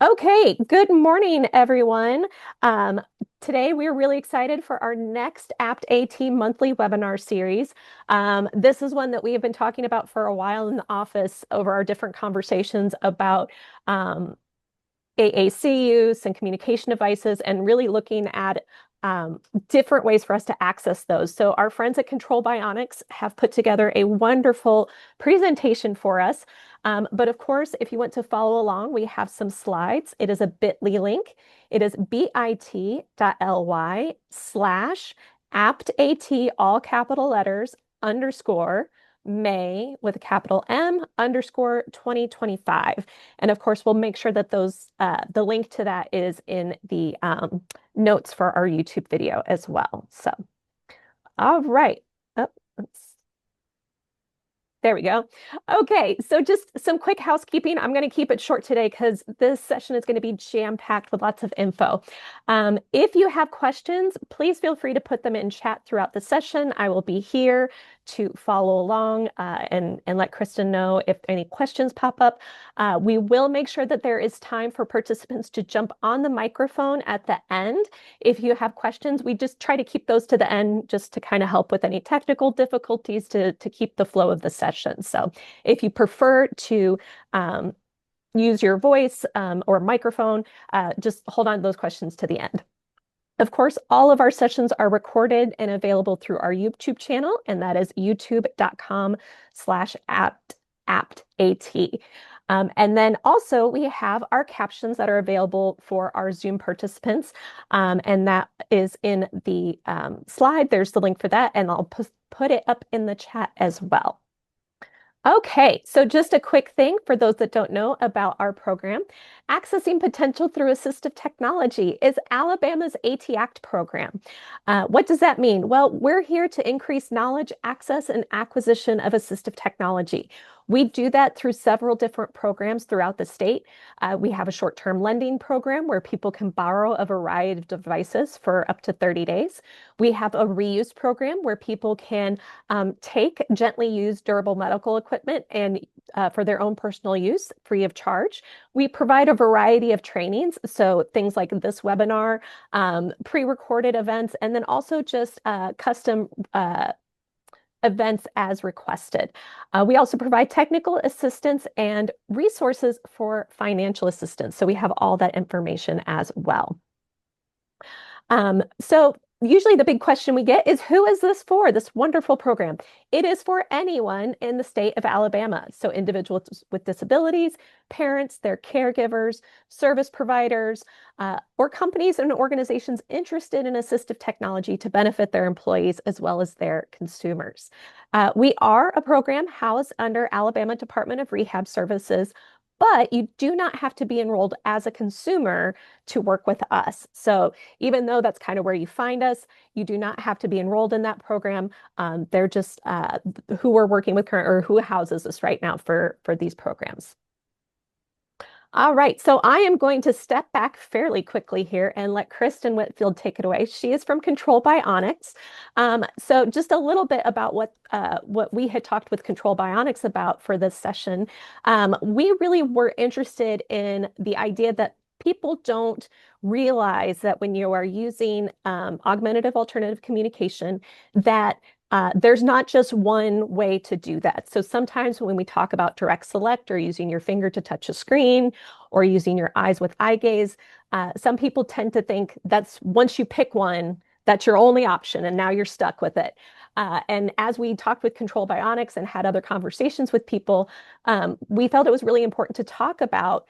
Okay, good morning, everyone. Um, Today, we're really excited for our next APT monthly webinar series. This is one that we have been talking about for a while in the office over our different conversations about um, AAC use and communication devices and really looking at different ways for us to access those. So our friends at Control Bionics have put together a wonderful presentation for us. But of course, if you want to follow along, we have some slides. It is a bit.ly link. It is bit.ly/aptat, all capital letters, underscore May with a capital M underscore 2025. And of course, we'll make sure that the link to that is in the notes for our YouTube video as well. So, all right. Oh, there we go. Okay, so just some quick housekeeping. I'm going to keep it short today because this session is going to be jam-packed with lots of info. If you have questions, please feel free to put them in chat throughout the session. I will be here to follow along and let Kristen know if any questions pop up. We will make sure that there is time for participants to jump on the microphone at the end. If you have questions, we just try to keep those to the end just to kind of help with any technical difficulties to keep the flow of the session. So if you prefer to use your voice or microphone, just hold on to those questions to the end. Of course, all of our sessions are recorded and available through our YouTube channel, and that is youtube.com/aptat. And then also we have our captions that are available for our Zoom participants. And that is in the slide. There's the link for that, and I'll put it up in the chat as well. Okay, so just a quick thing for those that don't know about our program. Accessing Potential Through Assistive Technology is Alabama's AT-ACT program. What does that mean? Well, we're here to increase knowledge, access, and acquisition of assistive technology. We do that through several different programs throughout the state. We have a short-term lending program where people can borrow a variety of devices for up to 30 days. We have a reuse program where people can take gently used durable medical equipment and for their own personal use, free of charge. We provide a variety of trainings, so things like this webinar, pre-recorded events, and then also just custom events as requested. We also provide technical assistance and resources for financial assistance. So we have all that information as well. So usually the big question we get is, who is this for, this wonderful program? It is for anyone in the state of Alabama. So individuals with disabilities, parents, their caregivers, service providers, or companies and organizations interested in assistive technology to benefit their employees as well as their consumers. We are a program housed under Alabama Department of Rehab Services, but you do not have to be enrolled as a consumer to work with us. So even though that's kind of where you find us, you do not have to be enrolled in that program. They're just who we're working with current or who houses us right now for these programs. All right, so I am going to step back fairly quickly here and let Kristen Whitfield take it away. She is from Control Bionics. So just a little bit about what we had talked with Control Bionics about for this session. We really were interested in the idea that people don't realize that when you are using augmentative alternative communication, that there's not just one way to do that. So sometimes when we talk about direct select or using your finger to touch a screen or using your eyes with eye gaze, some people tend to think that's once you pick one, that's your only option and now you're stuck with it. And as we talked with Control Bionics and had other conversations with people, we felt it was really important to talk about,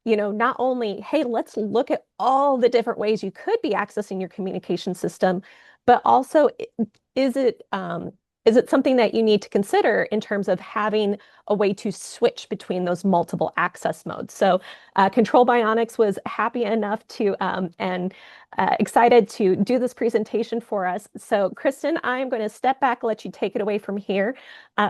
not only, hey, let's look at all the different ways you could be accessing your communication system, but also is it something that you need to consider in terms of having a way to switch between those multiple access modes? So Control Bionics was happy enough to and excited to do this presentation for us. So Kristen, I'm going to step back, let you take it away from here.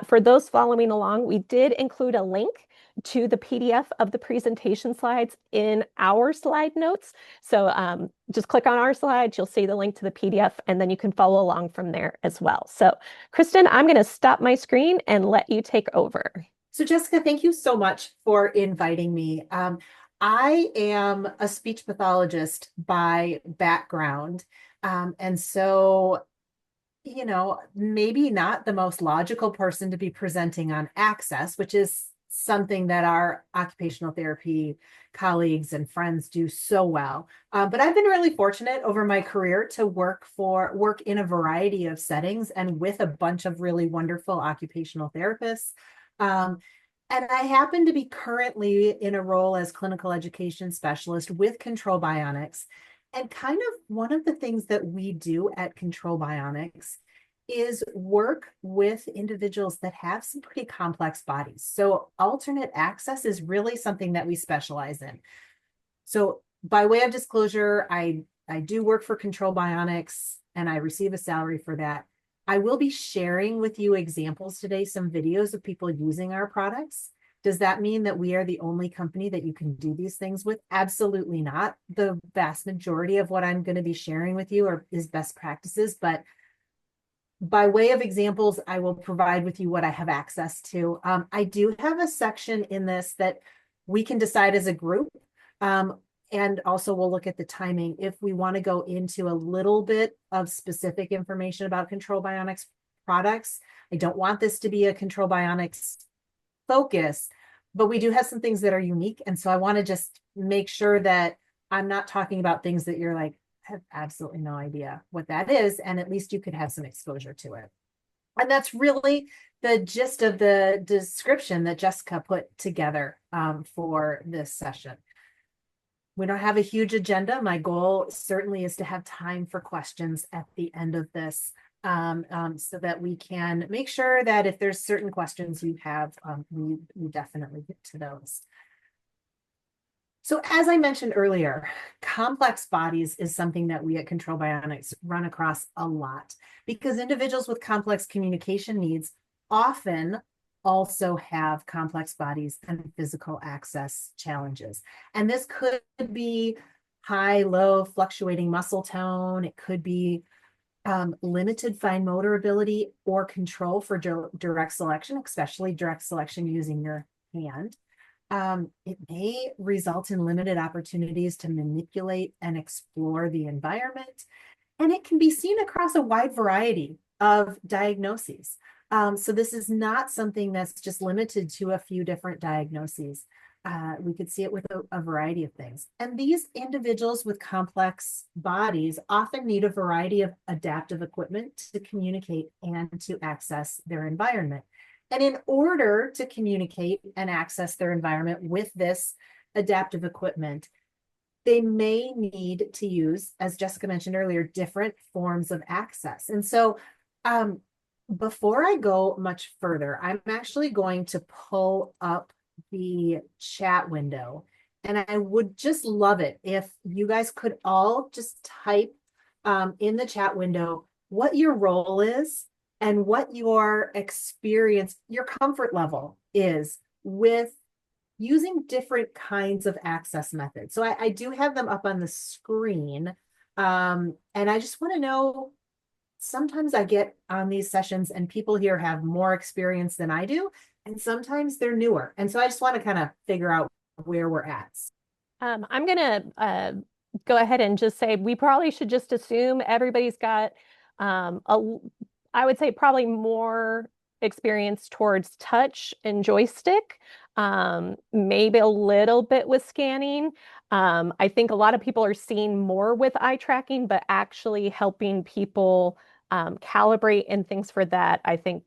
For those following along, we did include a link to the PDF of the presentation slides in our slide notes. So just click on our slides, you'll see the link to the PDF, and then you can follow along from there as well. So Kristen, I'm going to stop my screen and let you take over. So Jessica, thank you so much for inviting me. I am a speech pathologist by background. And so, maybe not the most logical person to be presenting on access, which is something that our occupational therapy colleagues and friends do so well. But I've been really fortunate over my career to work in a variety of settings and with a bunch of really wonderful occupational therapists. Um, and I happen to be currently in a role as clinical education specialist with Control Bionics. And kind of one of the things that we do at Control Bionics is work with individuals that have some pretty complex bodies. So alternate access is really something that we specialize in. So by way of disclosure, I do work for Control Bionics and I receive a salary for that. I will be sharing with you examples today, some videos of people using our products. Does that mean that we are the only company that you can do these things with? Absolutely not. The vast majority of what I'm going to be sharing with you is best practices, but by way of examples, I will provide with you what I have access to. I do have a section in this that we can decide as a group. And also we'll look at the timing if we want to go into a little bit of specific information about Control Bionics products. I don't want this to be a Control Bionics focus, but we do have some things that are unique. And so I want to just make sure that I'm not talking about things that you're like, I have absolutely no idea what that is. And at least you could have some exposure to it. And that's really the gist of the description that Jessica put together for this session. We don't have a huge agenda. My goal certainly is to have time for questions at the end of this so that we can make sure that if there's certain questions you have, we definitely get to those. So as I mentioned earlier, complex bodies is something that we at Control Bionics run across a lot because individuals with complex communication needs often also have complex bodies and physical access challenges. And this could be high, low, fluctuating muscle tone. It could be limited fine motor ability or control for direct selection, especially direct selection using your hand. It may result in limited opportunities to manipulate and explore the environment, and it can be seen across a wide variety of diagnoses. So this is not something that's just limited to a few different diagnoses. We could see it with a variety of things. And these individuals with complex bodies often need a variety of adaptive equipment to communicate and to access their environment. And in order to communicate and access their environment with this adaptive equipment, they may need to use, as Jessica mentioned earlier, different forms of access. And so before I go much further, I'm actually going to pull up the chat window. And I would just love it if you guys could all just type in the chat window what your role is and what your experience, your comfort level is with using different kinds of access methods. So I do have them up on the screen. And I just want to know, sometimes I get on these sessions and people here have more experience than I do, and sometimes they're newer. And so I just want to kind of figure out where we're at. I'm gonna go ahead and just say we probably should just assume everybody's got I would say probably more experience towards touch and joystick, maybe a little bit with scanning. I think a lot of people are seeing more with eye tracking, but actually helping people calibrate and things for that. I think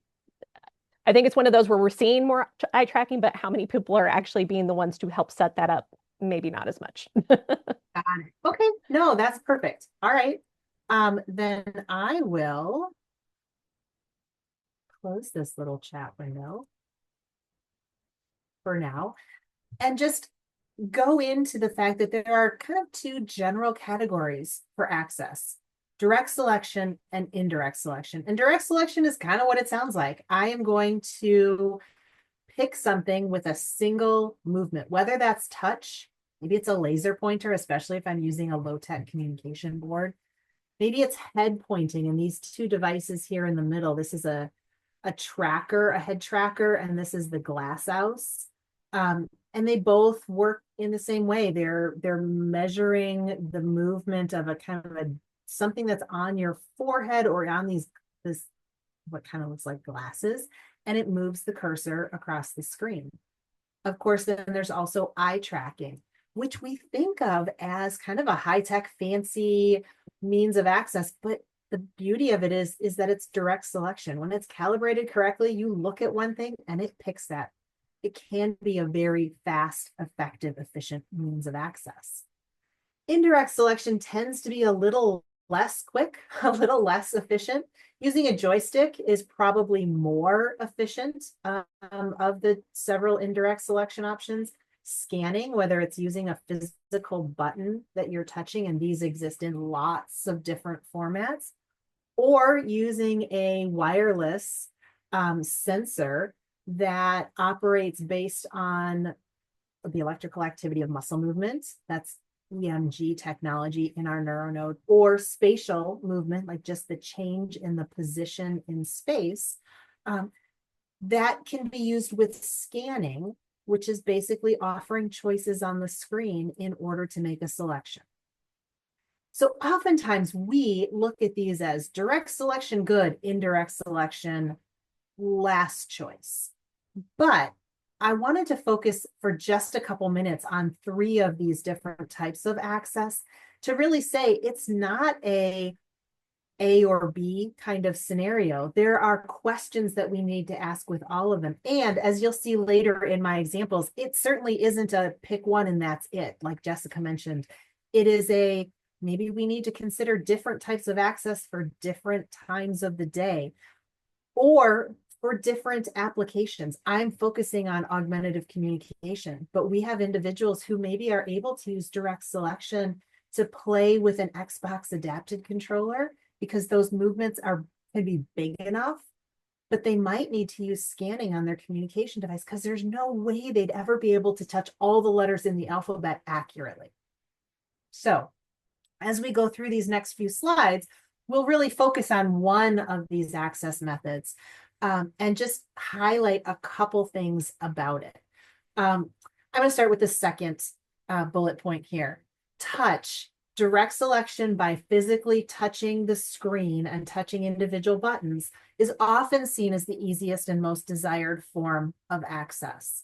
it's one of those where we're seeing more eye tracking, but how many people are actually being the ones to help set that up? Maybe not as much. Got it. Okay, no, that's perfect. All right. Then I will close this little chat window for now and just go into the fact that there are kind of two general categories for access: direct selection and indirect selection. And direct selection is kind of what it sounds like. I am going to pick something with a single movement, whether that's touch, maybe it's a laser pointer, especially if I'm using a low-tech communication board. Maybe it's head pointing, and these two devices here in the middle, this is a tracker, a head tracker, and this is the glass house. And they both work in the same way. They're measuring the movement of a kind of a something that's on your forehead or on this what kind of looks like glasses, and it moves the cursor across the screen. Of course, then there's also eye tracking, which we think of as kind of a high-tech, fancy means of access, but the beauty of it is that it's direct selection. When it's calibrated correctly, you look at one thing and it picks that. It can be a very fast, effective, efficient means of access. Indirect selection tends to be a little less quick, a little less efficient. Using a joystick is probably more efficient of the several indirect selection options. Scanning, whether it's using a physical button that you're touching, and these exist in lots of different formats, or using a wireless sensor that operates based on the electrical activity of muscle movement. That's EMG technology in our neuronode, or spatial movement, like just the change in the position in space. That can be used with scanning, which is basically offering choices on the screen in order to make a selection. So oftentimes we look at these as direct selection good, indirect selection last choice. But I wanted to focus for just a couple minutes on three of these different types of access to really say it's not A or B kind of scenario. There are questions that we need to ask with all of them. And as you'll see later in my examples, it certainly isn't a pick one and that's it, like Jessica mentioned. It is a maybe we need to consider different types of access for different times of the day, or for different applications. I'm focusing on augmentative communication, but we have individuals who maybe are able to use direct selection to play with an Xbox adapted controller because those movements can be big enough, but they might need to use scanning on their communication device because there's no way they'd ever be able to touch all the letters in the alphabet accurately. So as we go through these next few slides, we'll really focus on one of these access methods and just highlight a couple things about it. I'm going to start with the second bullet point here. Touch, direct selection by physically touching the screen and touching individual buttons is often seen as the easiest and most desired form of access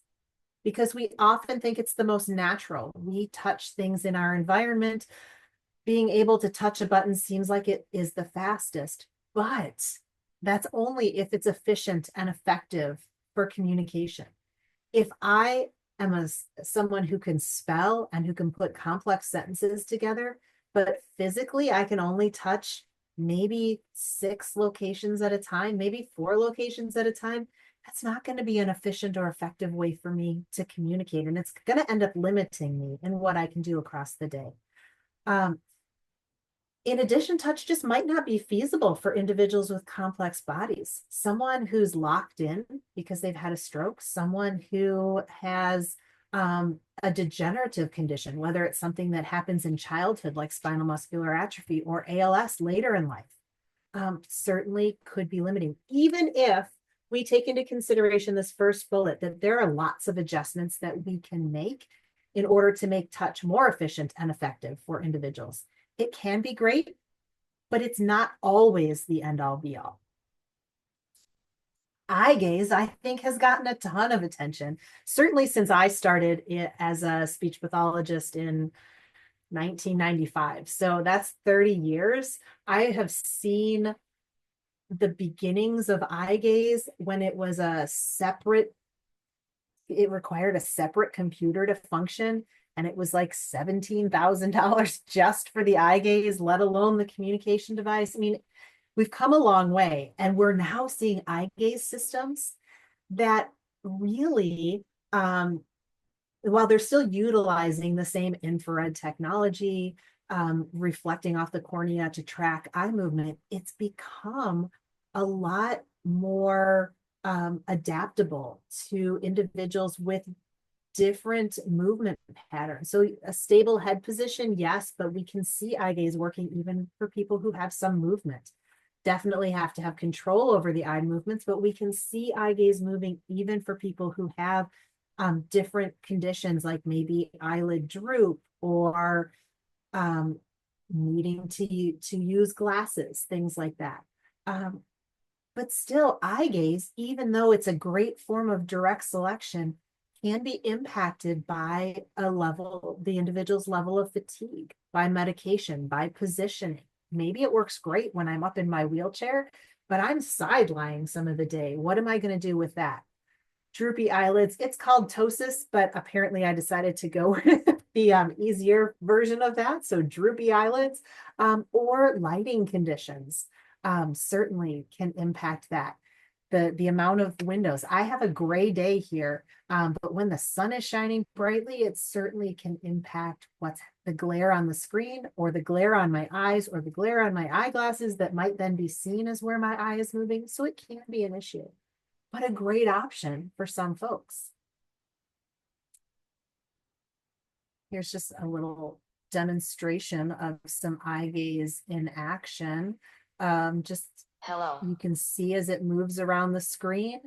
because we often think it's the most natural. We touch things in our environment. Being able to touch a button seems like it is the fastest, but that's only if it's efficient and effective for communication. If I am someone who can spell and who can put complex sentences together, but physically I can only touch maybe 6 locations at a time, maybe 4 locations at a time, that's not going to be an efficient or effective way for me to communicate. And it's going to end up limiting me in what I can do across the day. In addition, touch just might not be feasible for individuals with complex bodies. Someone who's locked in because they've had a stroke, someone who has a degenerative condition, whether it's something that happens in childhood like spinal muscular atrophy or ALS later in life, certainly could be limiting. Even if we take into consideration this first bullet, that there are lots of adjustments that we can make in order to make touch more efficient and effective for individuals. It can be great, but it's not always the end all be all. Eye gaze, I think, has gotten a ton of attention, certainly since I started as a speech pathologist in 1995. So that's 30 years. I have seen the beginnings of eye gaze when it was it required a separate computer to function. And it was like $17,000 just for the eye gaze, let alone the communication device. I mean, we've come a long way, and we're now seeing eye gaze systems that really, while they're still utilizing the same infrared technology, reflecting off the cornea to track eye movement, it's become a lot more adaptable to individuals with different movement patterns. So a stable head position, yes, but we can see eye gaze working even for people who have some movement. Definitely have to have control over the eye movements, but we can see eye gaze moving even for people who have different conditions like maybe eyelid droop or um, needing to use glasses, things like that. Um, but still, eye gaze, even though it's a great form of direct selection, can be impacted by the individual's level of fatigue, by medication, by positioning. Maybe it works great when I'm up in my wheelchair, but I'm sidelying some of the day. What am I going to do with that? Droopy eyelids. It's called ptosis, but apparently I decided to go with the easier version of that. So droopy eyelids or lighting conditions certainly can impact that. The amount of windows. I have a gray day here, but when the sun is shining brightly, it certainly can impact what's the glare on the screen or the glare on my eyes or the glare on my eyeglasses that might then be seen as where my eye is moving. So it can be an issue, but a great option for some folks. Here's just a little demonstration of some eye gaze in action. Just Hello. you can see as it moves around the screen.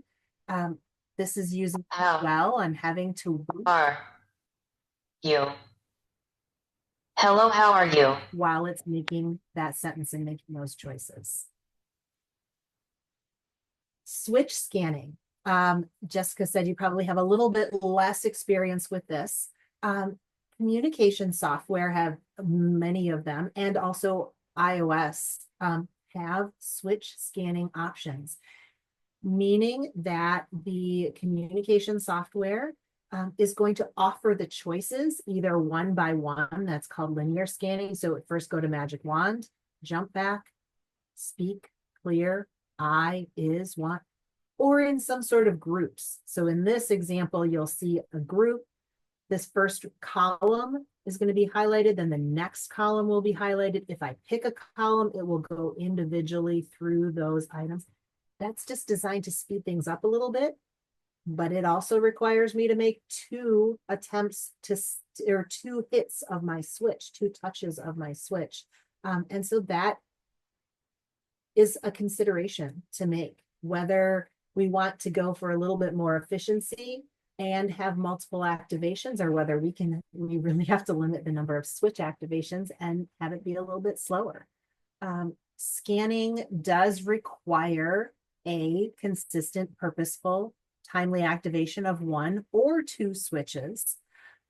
Um, this is using How well. I'm having to wait are you? Hello, how are you? while it's making that sentence and making those choices. Switch scanning. Jessica said you probably have a little bit less experience with this. Communication software have many of them, and also iOS have switch scanning options, meaning that the communication software is going to offer the choices either one by one, that's called linear scanning. So at first go to magic wand, jump back, speak, clear, I is want, or in some sort of groups. So in this example, you'll see a group. This first column is going to be highlighted, then the next column will be highlighted. If I pick a column, it will go individually through those items. That's just designed to speed things up a little bit, but it also requires me to make two attempts or two hits of my switch, two touches of my switch. And so that is a consideration to make, whether we want to go for a little bit more efficiency and have multiple activations, or whether we really have to limit the number of switch activations and have it be a little bit slower. Scanning does require a consistent, purposeful, timely activation of one or two switches.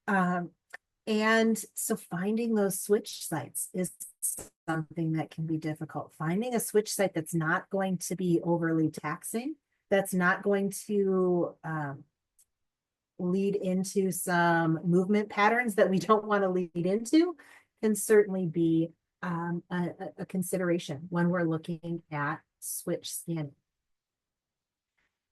And so finding those switch sites is something that can be difficult. Finding a switch site that's not going to be overly taxing, that's not going to lead into some movement patterns that we don't want to lead into, can certainly be a consideration when we're looking at switch scanning.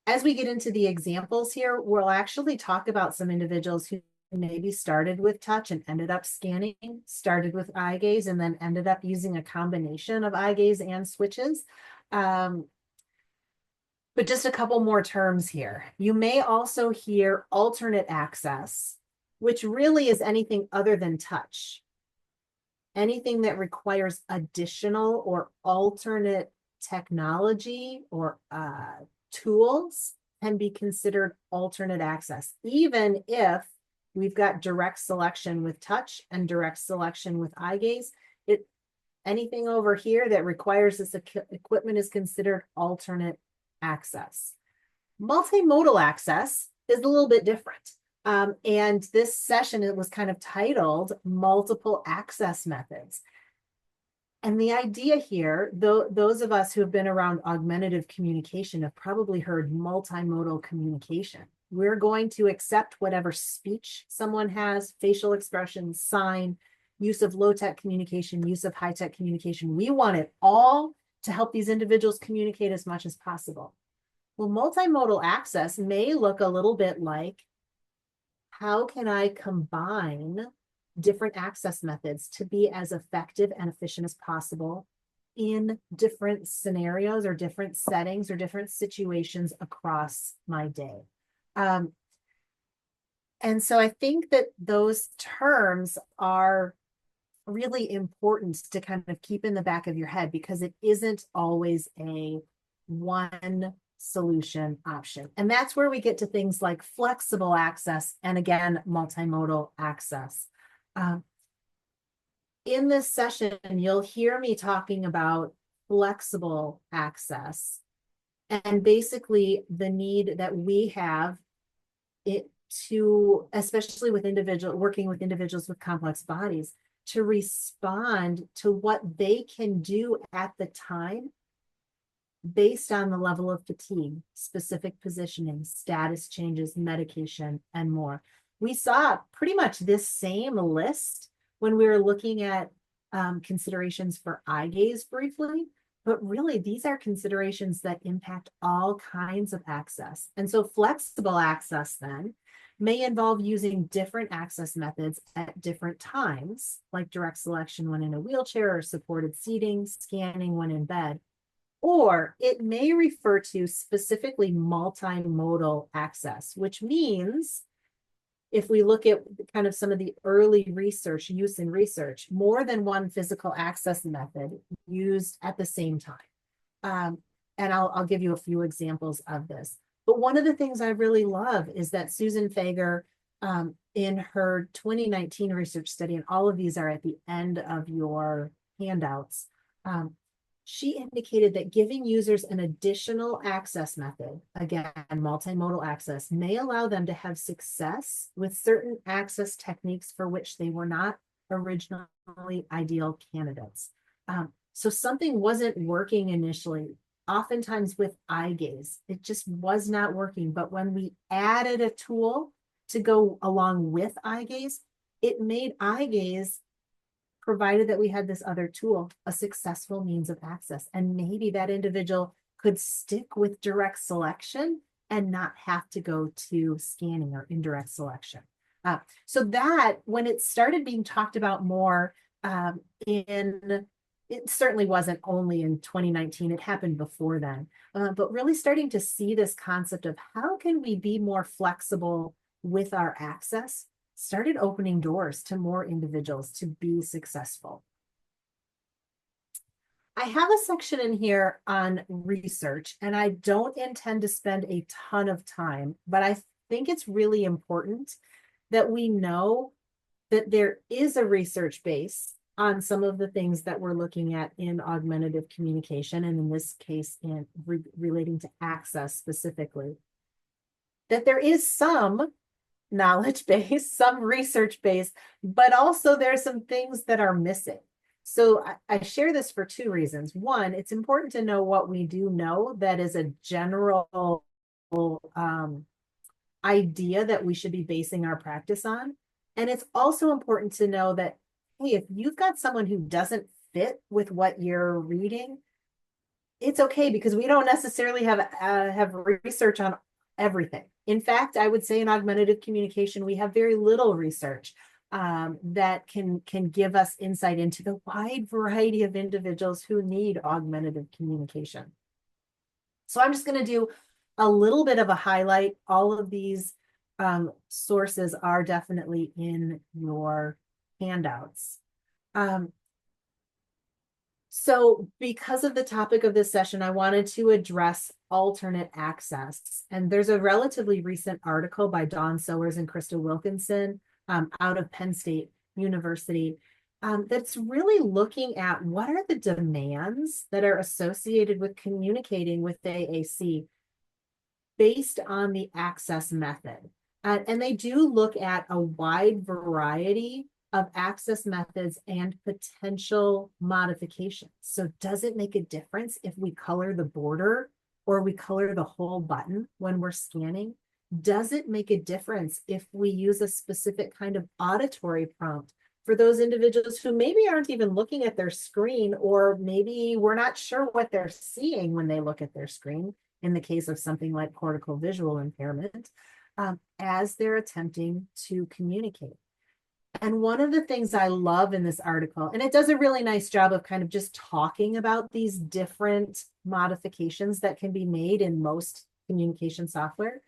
As we get into the examples here, we'll actually talk about some individuals who maybe started with touch and ended up scanning, started with eye gaze, and then ended up using a combination of eye gaze and switches. But just a couple more terms here. You may also hear alternate access, which really is anything other than touch. Anything that requires additional or alternate technology or tools can be considered alternate access, even if we've got direct selection with touch and direct selection with eye gaze. Anything over here that requires this equipment is considered alternate access. Multimodal access is a little bit different. And this session, it was kind of titled Multiple Access Methods. And the idea here, those of us who have been around augmentative communication have probably heard multimodal communication. We're going to accept whatever speech someone has, facial expressions, sign, use of low-tech communication, use of high-tech communication. We want it all to help these individuals communicate as much as possible. Well, multimodal access may look a little bit like, how can I combine different access methods to be as effective and efficient as possible in different scenarios or different settings or different situations across my day? And so I think that those terms are really important to kind of keep in the back of your head, because it isn't always a one solution option. And that's where we get to things like flexible access and, again, multimodal access. In this session, you'll hear me talking about flexible access and basically the need that we have it to, especially with working with individuals with complex bodies, to respond to what they can do at the time based on the level of fatigue, specific positioning, status changes, medication, and more. We saw pretty much this same list when we were looking at considerations for eye gaze briefly, but really these are considerations that impact all kinds of access. And so flexible access then may involve using different access methods at different times, like direct selection when in a wheelchair or supported seating, scanning when in bed. Or it may refer to specifically multimodal access, which means if we look at kind of some of the early research, use in research, more than one physical access method used at the same time. And I'll give you a few examples of this. But one of the things I really love is that Susan Fager, in her 2019 research study, and all of these are at the end of your handouts, she indicated that giving users an additional access method, again, multimodal access, may allow them to have success with certain access techniques for which they were not originally ideal candidates. So something wasn't working initially, oftentimes with eye gaze. It just was not working. But when we added a tool to go along with eye gaze, it made eye gaze, provided that we had this other tool, a successful means of access. And maybe that individual could stick with direct selection and not have to go to scanning or indirect selection. So that, when it started being talked about more it certainly wasn't only in 2019, it happened before then, but really starting to see this concept of how can we be more flexible with our access started opening doors to more individuals to be successful. I have a section in here on research, and I don't intend to spend a ton of time, but I think it's really important that we know that there is a research base on some of the things that we're looking at in augmentative communication, and in this case, in relating to access specifically, that there is some knowledge base, some research base, but also there's some things that are missing. So I share this for two reasons. One, it's important to know what we do know that is a general idea that we should be basing our practice on. And it's also important to know that, hey, if you've got someone who doesn't fit with what you're reading, it's okay, because we don't necessarily have research on everything. In fact, I would say in augmentative communication, we have very little research that can give us insight into the wide variety of individuals who need augmentative communication. So I'm just going to do a little bit of a highlight. All of these sources are definitely in your handouts. So because of the topic of this session, I wanted to address alternate access. And there's a relatively recent article by Dawn Sowers and Krista Wilkinson out of Penn State University that's really looking at what are the demands that are associated with communicating with AAC based on the access method. And they do look at a wide variety of access methods and potential modifications. So does it make a difference if we color the border or we color the whole button when we're scanning? Does it make a difference if we use a specific kind of auditory prompt for those individuals who maybe aren't even looking at their screen, or maybe we're not sure what they're seeing when they look at their screen, in the case of something like cortical visual impairment, as they're attempting to communicate? And one of the things I love in this article, and it does a really nice job of kind of just talking about these different modifications that can be made in most communication software,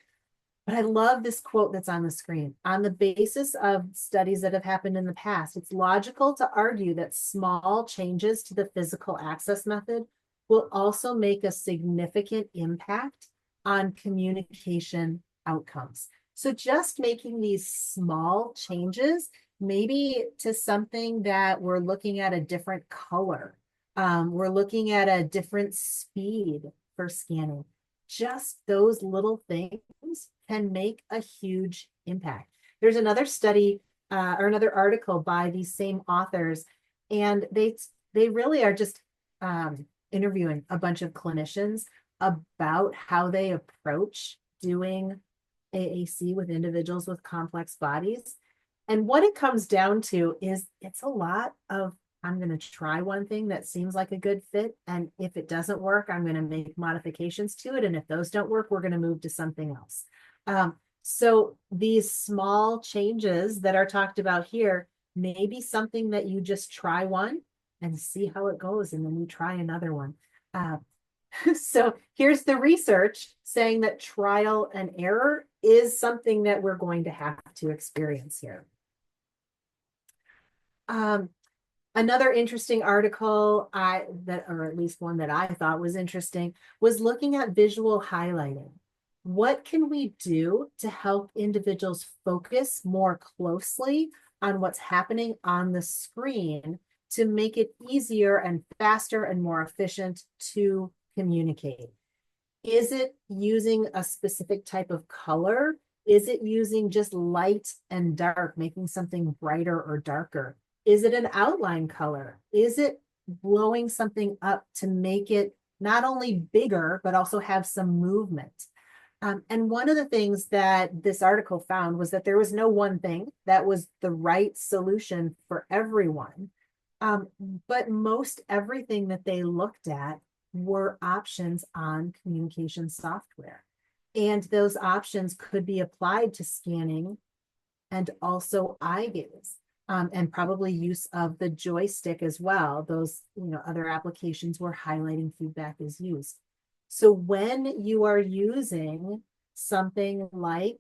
but I love this quote that's on the screen. On the basis of studies that have happened in the past, it's logical to argue that small changes to the physical access method will also make a significant impact on communication outcomes. So just making these small changes, maybe to something that we're looking at a different color. We're looking at a different speed for scanning. Just those little things can make a huge impact. There's another study or another article by these same authors, and they really are just interviewing a bunch of clinicians about how they approach doing AAC with individuals with complex bodies. And what it comes down to is it's a lot of, I'm going to try one thing that seems like a good fit. And if it doesn't work, I'm going to make modifications to it. And if those don't work, we're going to move to something else. So these small changes that are talked about here may be something that you just try one and see how it goes. And then you try another one. So here's the research saying that trial and error is something that we're going to have to experience here. Another interesting article or at least one that I thought was interesting, was looking at visual highlighting. What can we do to help individuals focus more closely on what's happening on the screen to make it easier and faster and more efficient to communicate? Is it using a specific type of color? Is it using just light and dark, making something brighter or darker? Is it an outline color? Is it blowing something up to make it not only bigger, but also have some movement? And one of the things that this article found was that there was no one thing that was the right solution for everyone. But most everything that they looked at were options on communication software. And those options could be applied to scanning and also eye gaze. And probably use of the joystick as well. Those, other applications where highlighting feedback is used. So when you are using something like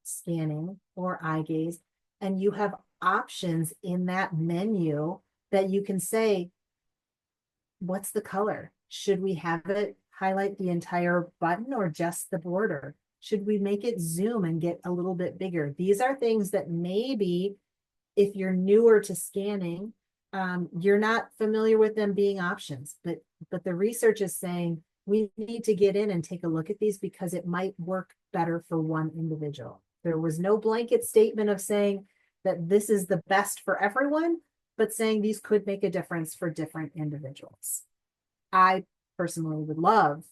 scanning or eye gaze, and you have options in that menu that you can say, what's the color? Should we have it highlight the entire button or just the border? Should we make it zoom and get a little bit bigger? These are things that maybe if you're newer to scanning, you're not familiar with them being options, but the research is saying we need to get in and take a look at these because it might work better for one individual. There was no blanket statement of saying that this is the best for everyone, but saying these could make a difference for different individuals. I personally would love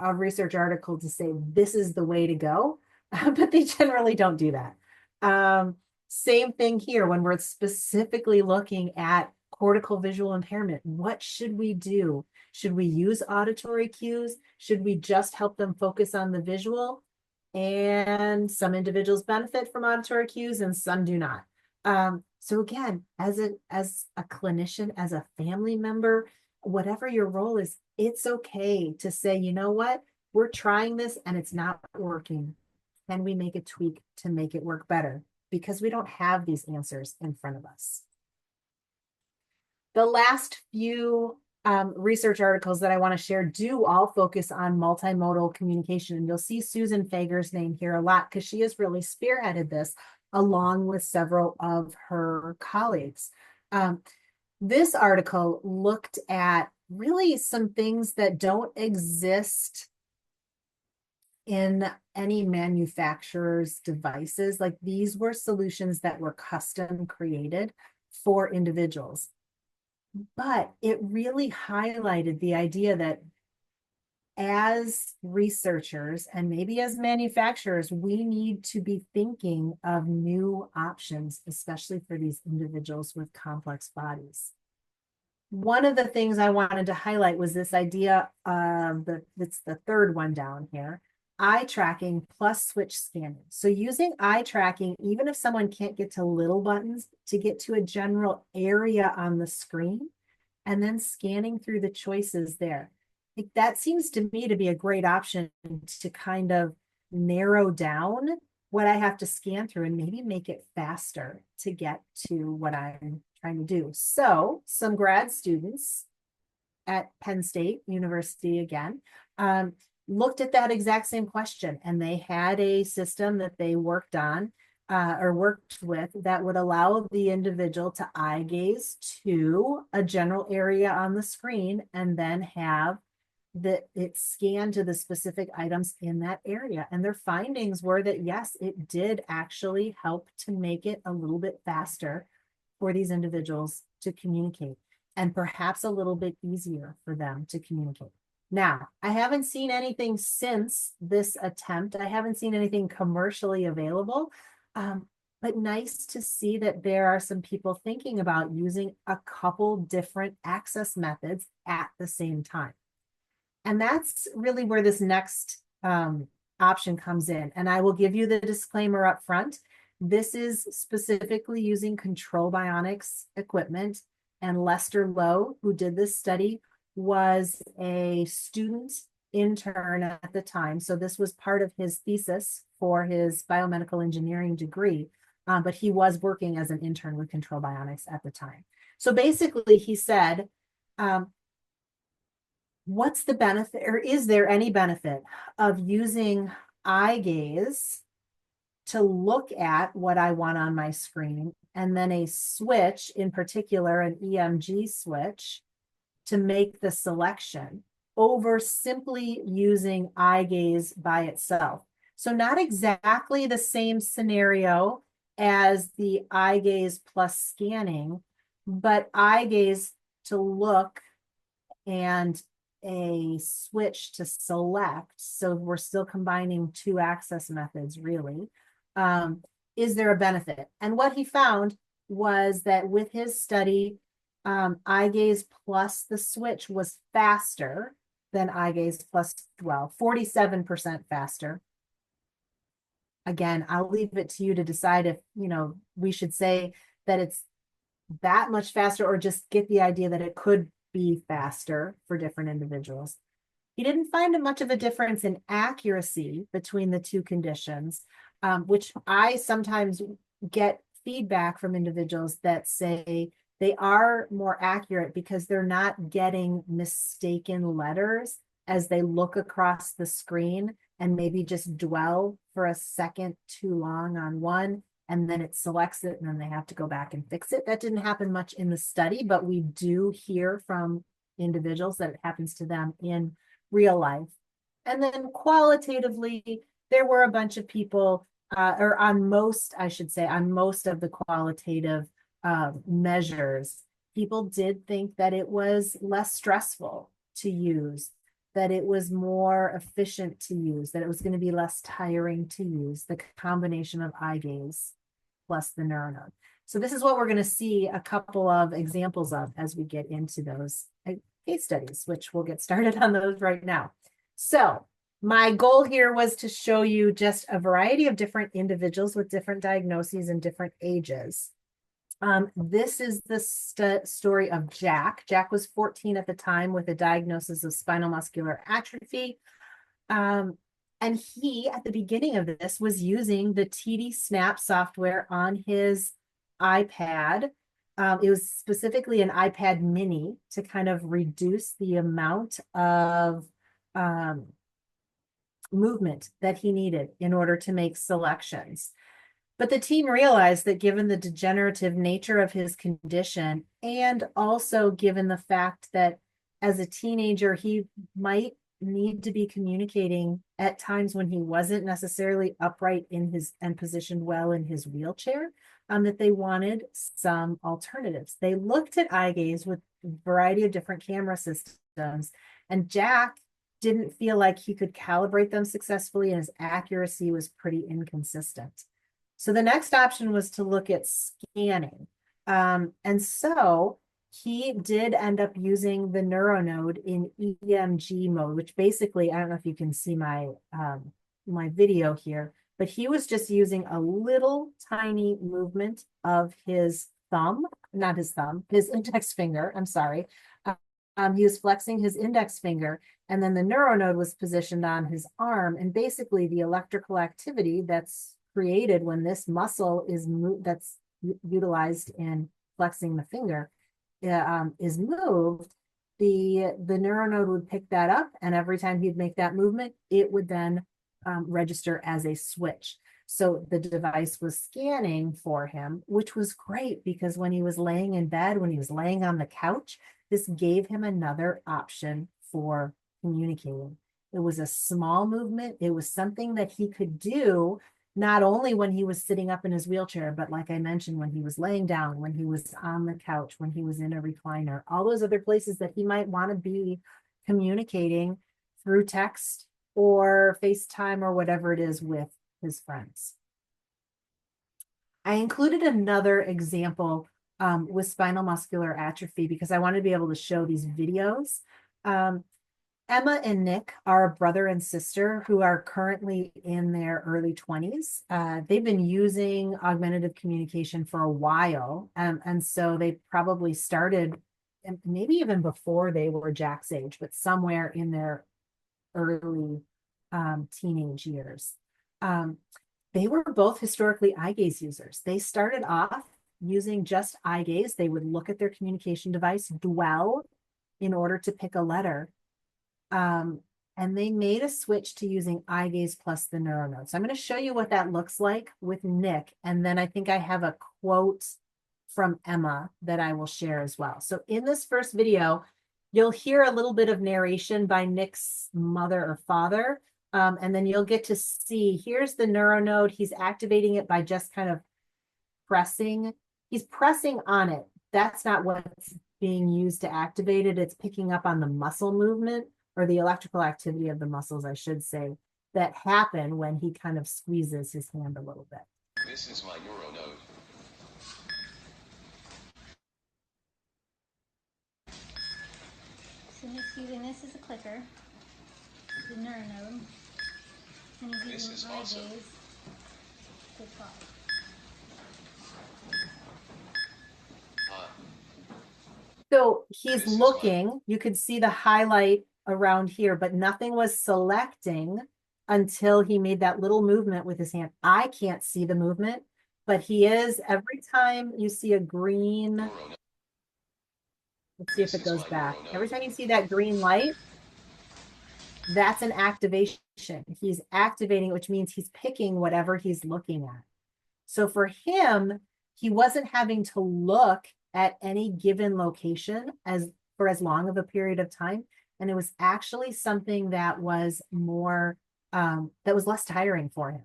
a research article to say this is the way to go, but they generally don't do that. Same thing here when we're specifically looking at cortical visual impairment. What should we do? Should we use auditory cues? Should we just help them focus on the visual? And some individuals benefit from auditory cues and some do not. So again, as a clinician, as a family member, whatever your role is, it's okay to say, you know what, we're trying this and it's not working. Can we make a tweak to make it work better? Because we don't have these answers in front of us. The last few research articles that I want to share do all focus on multimodal communication. And you'll see Susan Fager's name here a lot because she has really spearheaded this along with several of her colleagues. This article looked at really some things that don't exist in any manufacturer's devices. Like these were solutions that were custom created for individuals. But it really highlighted the idea that as researchers and maybe as manufacturers, we need to be thinking of new options, especially for these individuals with complex bodies. One of the things I wanted to highlight was this idea of it's the third one down here, eye tracking plus switch scanning. So using eye tracking, even if someone can't get to little buttons, to get to a general area on the screen and then scanning through the choices there. That seems to me to be a great option to kind of narrow down what I have to scan through and maybe make it faster to get to what I'm trying to do. So some grad students at Penn State University again looked at that exact same question, and they had a system that they worked on or worked with that would allow the individual to eye gaze to a general area on the screen and then have it scanned to the specific items in that area. And their findings were that yes, it did actually help to make it a little bit faster for these individuals to communicate, and perhaps a little bit easier for them to communicate. Now, I haven't seen anything since this attempt. I haven't seen anything commercially available, but nice to see that there are some people thinking about using a couple different access methods at the same time. And that's really where this next option comes in. And I will give you the disclaimer up front. This is specifically using Control Bionics equipment, and Lester Lowe, who did this study, was a student intern at the time. So this was part of his thesis for his biomedical engineering degree, but he was working as an intern with Control Bionics at the time. So basically he said, what's the benefit, or is there any benefit of using eye gaze to look at what I want on my screen, and then a switch, in particular an EMG switch, to make the selection, over simply using eye gaze by itself? So not exactly the same scenario as the eye gaze plus scanning, but eye gaze to look and a switch to select. So we're still combining two access methods, really. Is there a benefit? And what he found was that with his study, eye gaze plus the switch was faster than eye gaze plus, well, 47% faster. Again, I'll leave it to you to decide if, we should say that it's that much faster, or just get the idea that it could be faster for different individuals. He didn't find much of a difference in accuracy between the two conditions, which I sometimes get feedback from individuals that say they are more accurate because they're not getting mistaken letters as they look across the screen and maybe just dwell for a second too long on one, and then it selects it, and then they have to go back and fix it. That didn't happen much in the study, but we do hear from individuals that it happens to them in real life. And then qualitatively, there were a bunch of people, or on most, I should say, on most of the qualitative measures, people did think that it was less stressful to use, that it was more efficient to use, that it was going to be less tiring to use, the combination of eye gaze plus the neuronode. So this is what we're going to see a couple of examples of as we get into those case studies, which we'll get started on those right now. So my goal here was to show you just a variety of different individuals with different diagnoses and different ages. This is the story of Jack. Jack was 14 at the time with a diagnosis of spinal muscular atrophy. And he, at the beginning of this, was using the TD Snap software on his iPad. It was specifically an iPad mini to kind of reduce the amount of movement that he needed in order to make selections. But the team realized that given the degenerative nature of his condition, and also given the fact that as a teenager, he might need to be communicating at times when he wasn't necessarily upright in his and positioned well in his wheelchair, that they wanted some alternatives. They looked at eye gaze with a variety of different camera systems, and Jack didn't feel like he could calibrate them successfully, and his accuracy was pretty inconsistent. So the next option was to look at scanning. And so he did end up using the neuronode in EMG mode, which basically, I don't know if you can see my my video here, but he was just using a little tiny movement of his thumb, not his thumb, his index finger, I'm sorry. He was flexing his index finger, and then the neuronode was positioned on his arm, and basically the electrical activity that's created when this muscle is that's utilized in flexing the finger is moved, the neuronode would pick that up, and every time he'd make that movement, it would then register as a switch. So the device was scanning for him, which was great because when he was laying in bed, when he was laying on the couch, this gave him another option for communicating. It was a small movement. It was something that he could do not only when he was sitting up in his wheelchair, but like I mentioned, when he was laying down, when he was on the couch, when he was in a recliner, all those other places that he might want to be communicating through text or FaceTime or whatever it is with his friends. I included another example with spinal muscular atrophy because I wanted to be able to show these videos. Emma and Nick are a brother and sister who are currently in their early 20s. They've been using augmentative communication for a while. And so they probably started, maybe even before they were Jack's age, but somewhere in their early teenage years. They were both historically eye gaze users. They started off using just eye gaze. They would look at their communication device, dwell in order to pick a letter. And they made a switch to using eye gaze plus the neuronode. So I'm going to show you what that looks like with Nick. And then I think I have a quote from Emma that I will share as well. So in this first video, you'll hear a little bit of narration by Nick's mother or father. And then you'll get to see, here's the neuronode. He's activating it by just kind of pressing. He's pressing on it. That's not what's being used to activate it. It's picking up on the muscle movement or the electrical activity of the muscles, I should say, that happen when he kind of squeezes his hand a little bit. This is my neuronode. So he's using this as a clicker, the neuronode, and he's using eye gaze to talk. So he's looking, you could see the highlight around here, but nothing was selecting until he made that little movement with his hand. I can't see the movement, but he is, every time you see a green, let's see if it goes back. Every time you see that green light, that's an activation. He's activating, which means he's picking whatever he's looking at. So for him, he wasn't having to look at any given location for as long of a period of time. And it was actually something that was more, that was less tiring for him.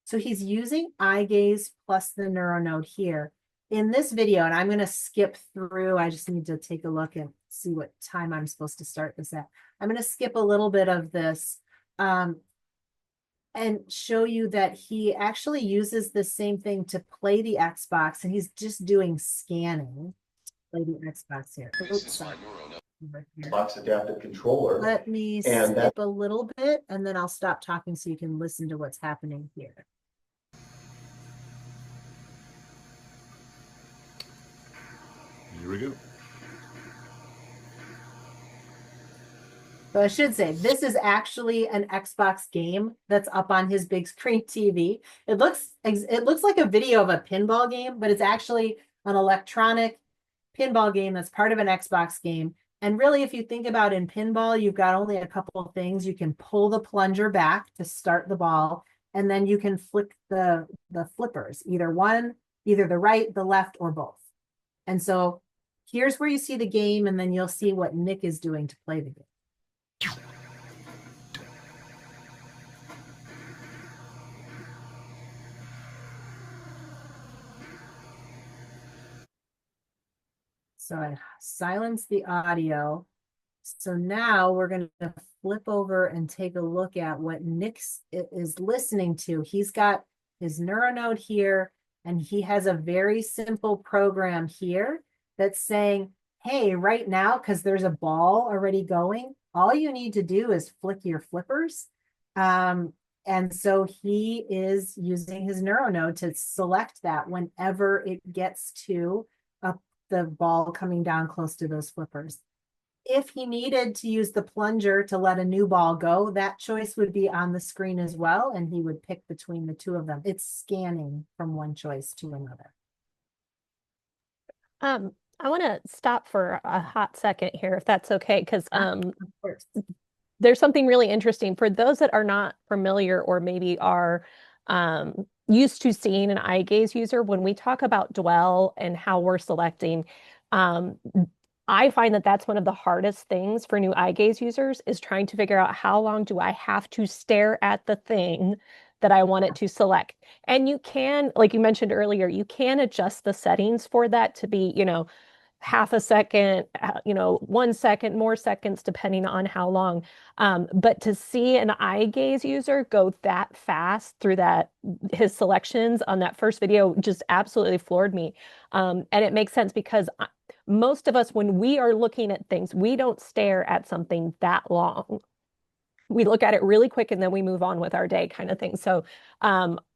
So he's using eye gaze plus the neuronode here. In this video, and I'm going to skip through, I just need to take a look and see what time I'm supposed to start this at. I'm going to skip a little bit of this and show you that he actually uses the same thing to play the Xbox, and he's just doing scanning. Play the Xbox here. Oops, sorry. Xbox adaptive controller. Let me skip a little bit, and then I'll stop talking so you can listen to what's happening here. Here we go. So I should say, this is actually an Xbox game that's up on his big screen TV. It looks like a video of a pinball game, but it's actually an electronic pinball game that's part of an Xbox game. And really, if you think about in pinball, you've got only a couple of things. You can pull the plunger back to start the ball, and then you can flick the flippers, either the right, the left, or both. And so here's where you see the game, and then you'll see what Nick is doing to play the game. So I silenced the audio. So now we're going to flip over and take a look at what Nick is listening to. He's got his neuronode here, and he has a very simple program here that's saying, hey, right now, because there's a ball already going, all you need to do is flick your flippers. And so he is using his neuronode to select that whenever it gets to the ball coming down close to those flippers. If he needed to use the plunger to let a new ball go, that choice would be on the screen as well, and he would pick between the two of them. It's scanning from one choice to another. I want to stop for a hot second here, if that's okay, because Of course. there's something really interesting for those that are not familiar or maybe are used to seeing an eye gaze user. When we talk about dwell and how we're selecting, um, I find that that's one of the hardest things for new eye gaze users is trying to figure out how long do I have to stare at the thing that I want it to select. And you can, like you mentioned earlier, you can adjust the settings for that to be, half a second, 1 second, more seconds, depending on how long. But to see an eye gaze user go that fast through his selections on that first video just absolutely floored me. And it makes sense because most of us, when we are looking at things, we don't stare at something that long. We look at it really quick and then we move on with our day kind of thing. So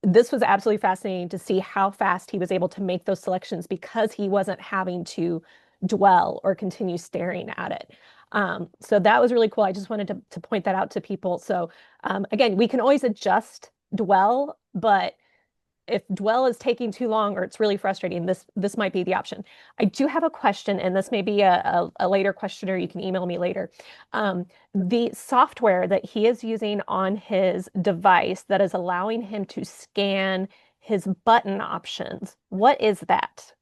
this was absolutely fascinating to see how fast he was able to make those selections because he wasn't having to dwell or continue staring at it. So that was really cool. I just wanted to point that out to people. So again, we can always adjust dwell, but if dwell is taking too long or it's really frustrating, this might be the option. I do have a question, and this may be a later question, or you can email me later. The software that he is using on his device that is allowing him to scan his button options, what is that?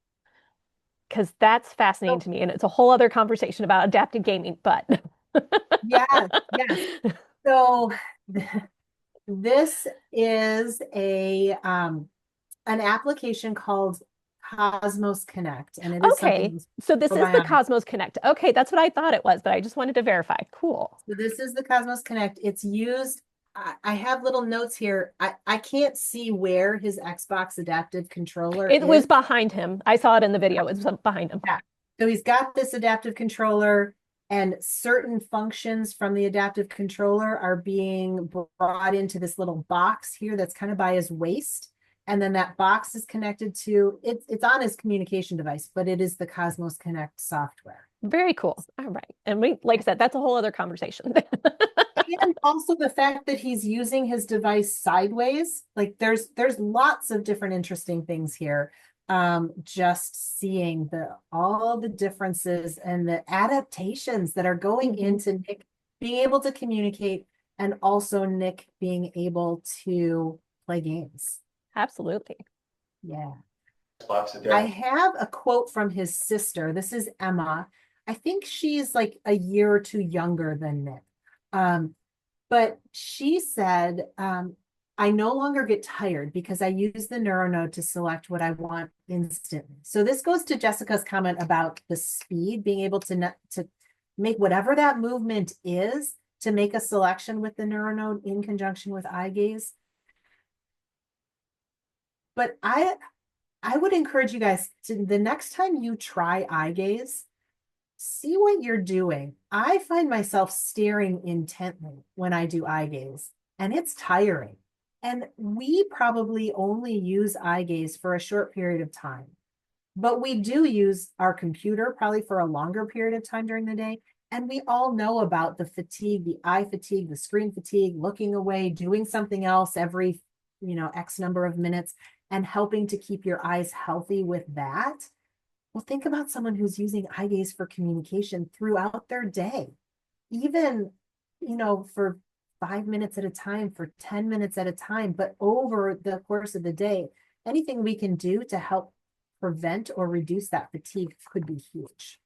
Because that's fascinating So, to me, and it's a whole other conversation about adaptive gaming, but yes, yes. So this is an application called Cosmos Connect, and it is okay. something So this is the Bionics. Cosmos Connect. Okay, that's what I thought it was, but I just wanted to verify. Cool. So this is the Cosmos Connect. It's used. I have little notes here. I can't see where his Xbox adaptive controller It was is. behind him. I saw it in the video. It was behind him. Yeah. So he's got this adaptive controller, and certain functions from the adaptive controller are being brought into this little box here that's kind of by his waist. And then that box is connected to it's on his communication device, but it is the Cosmos Connect software. Very cool. All right. And like I said, that's a whole other conversation. And also the fact that he's using his device sideways, like there's lots of different interesting things here. Just seeing all the differences and the adaptations that are going into Nick being able to communicate and also Nick being able to play games. Absolutely. Yeah. Spots it I down. have a quote from his sister. This is Emma. I think she's like a year or two younger than Nick. But she said, I no longer get tired because I use the neuronode to select what I want instantly. So this goes to Jessica's comment about the speed, being able to make whatever that movement is to make a selection with the neuronode in conjunction with eye gaze. But I would encourage you guys to the next time you try eye gaze, see what you're doing. I find myself staring intently when I do eye gaze, and it's tiring. And we probably only use eye gaze for a short period of time, but we do use our computer probably for a longer period of time during the day. And we all know about the fatigue, the eye fatigue, the screen fatigue, looking away, doing something else every, X number of minutes, and helping to keep your eyes healthy with that. Well, think about someone who's using eye gaze for communication throughout their day, even, for 5 minutes at a time, for 10 minutes at a time, but over the course of the day, anything we can do to help prevent or reduce that fatigue could be huge.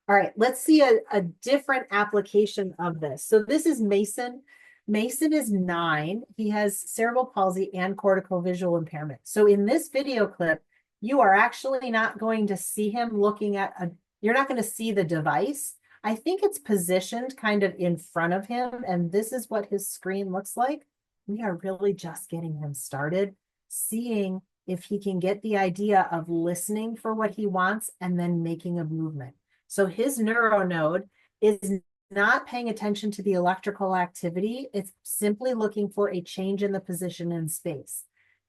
All right, let's see a different application of this. So this is Mason. Mason is 9. He has cerebral palsy and cortical visual impairment. So in this video clip, you are actually not going to see him looking at you're not going to see the device. I think it's positioned kind of in front of him, and this is what his screen looks like. We are really just getting him started, seeing if he can get the idea of listening for what he wants and then making a movement. So his neuronode is not paying attention to the electrical activity. It's simply looking for a change in the position in space.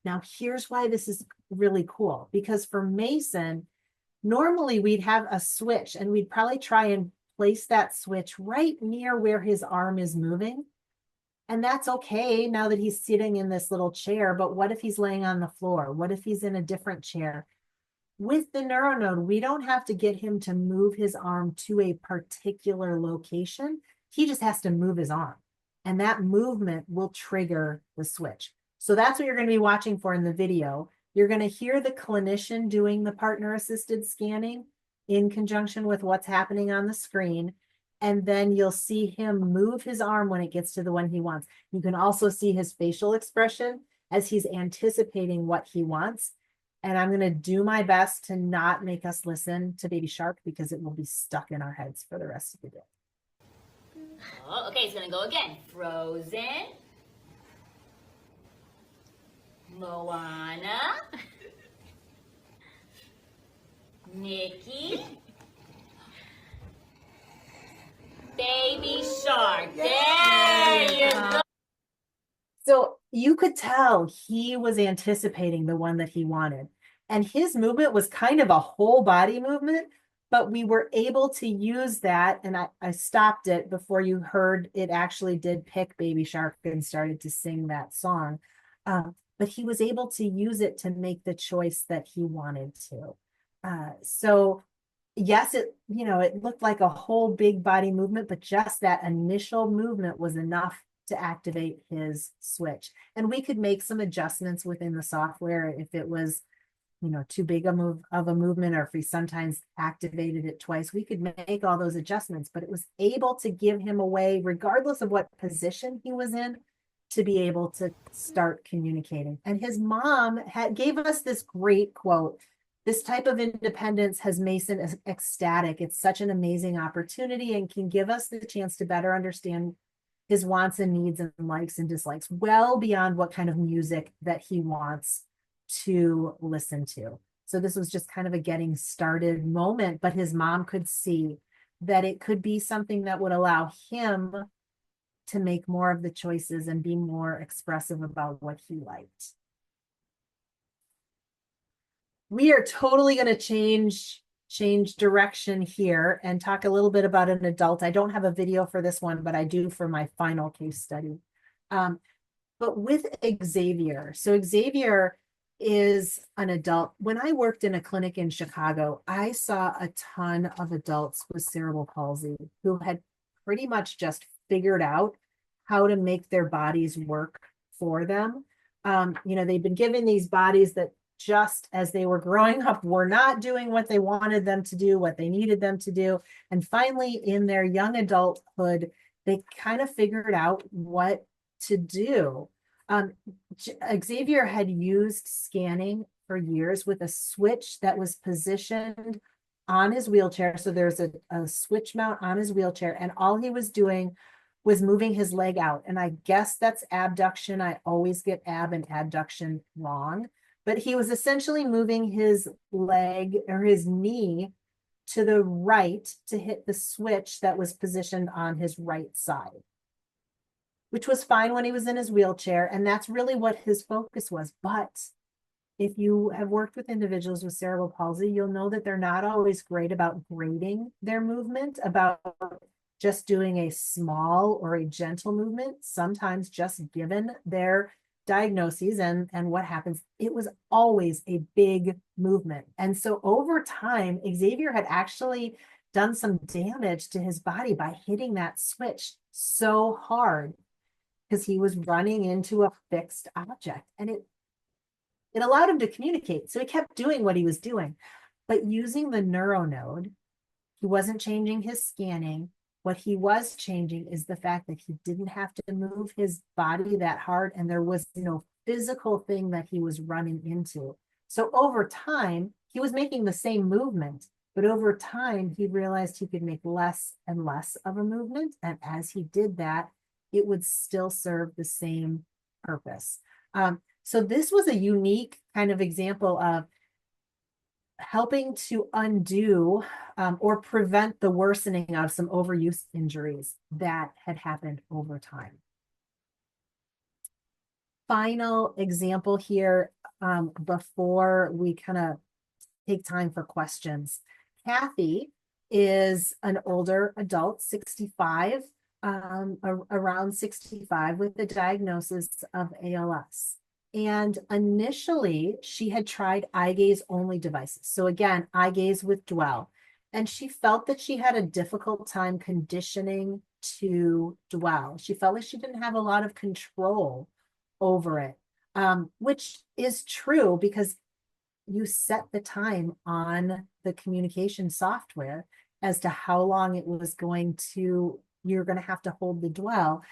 Now, here's why this is really cool, because for Mason, normally we'd have a switch and we'd probably try and place that switch right near where his arm is moving. And that's okay now that he's sitting in this little chair, but what if he's laying on the floor? What if he's in a different chair? With the neuronode, we don't have to get him to move his arm to a particular location. He just has to move his arm. And that movement will trigger the switch. So that's what you're going to be watching for in the video. You're going to hear the clinician doing the partner-assisted scanning in conjunction with what's happening on the screen. And then you'll see him move his arm when it gets to the one he wants. You can also see his facial expression as he's anticipating what he wants. And I'm going to do my best to not make us listen to Baby Shark because it will be stuck in our heads for the rest of the day. Oh, okay, it's going to go again. Frozen. Moana. Mickey. Baby Shark. There you go. So you could tell he was anticipating the one that he wanted. And his movement was kind of a whole body movement, but we were able to use that. And I stopped it before you heard it actually did pick Baby Shark and started to sing that song. But he was able to use it to make the choice that he wanted to. So yes, it looked like a whole big body movement, but just that initial movement was enough to activate his switch. And we could make some adjustments within the software if it was, too big of a movement, or if we sometimes activated it twice, we could make all those adjustments, but it was able to give him a way, regardless of what position he was in, to be able to start communicating. And his mom gave us this great quote. This type of independence has Mason ecstatic. It's such an amazing opportunity and can give us the chance to better understand his wants and needs and likes and dislikes, well beyond what kind of music that he wants to listen to. So this was just kind of a getting started moment, but his mom could see that it could be something that would allow him to make more of the choices and be more expressive about what he liked. We are totally going to change direction here and talk a little bit about an adult. I don't have a video for this one, but I do for my final case study. But with Xavier, so Xavier is an adult. When I worked in a clinic in Chicago, I saw a ton of adults with cerebral palsy who had pretty much just figured out how to make their bodies work for them. They've been given these bodies that just as they were growing up were not doing what they wanted them to do, what they needed them to do. And finally, in their young adulthood, they kind of figured out what to do. Xavier had used scanning for years with a switch that was positioned on his wheelchair. So there's a switch mount on his wheelchair, and all he was doing was moving his leg out. And I guess that's abduction. I always get ab and abduction wrong. But he was essentially moving his leg or his knee to the right to hit the switch that was positioned on his right side, which was fine when he was in his wheelchair. And that's really what his focus was. But if you have worked with individuals with cerebral palsy, you'll know that they're not always great about grading their movement, about just doing a small or a gentle movement. Sometimes just given their diagnoses and what happens, it was always a big movement. And so over time, Xavier had actually done some damage to his body by hitting that switch so hard because he was running into a fixed object, and it allowed him to communicate. So he kept doing what he was doing, but using the neuronode, he wasn't changing his scanning. What he was changing is the fact that he didn't have to move his body that hard, and there was no physical thing that he was running into. So over time, he was making the same movement, but over time, he realized he could make less and less of a movement. And as he did that, it would still serve the same purpose. So this was a unique kind of example of helping to undo or prevent the worsening of some overuse injuries that had happened over time. Final example here before we kind of take time for questions. Kathy is an older adult, 65, around 65, with the diagnosis of ALS. And initially, she had tried eye gaze only devices. So again, eye gaze with dwell. And she felt that she had a difficult time conditioning to dwell. She felt like she didn't have a lot of control over it, which is true because you set the time on the communication software as to how long it was going to, you're going to have to hold the dwell.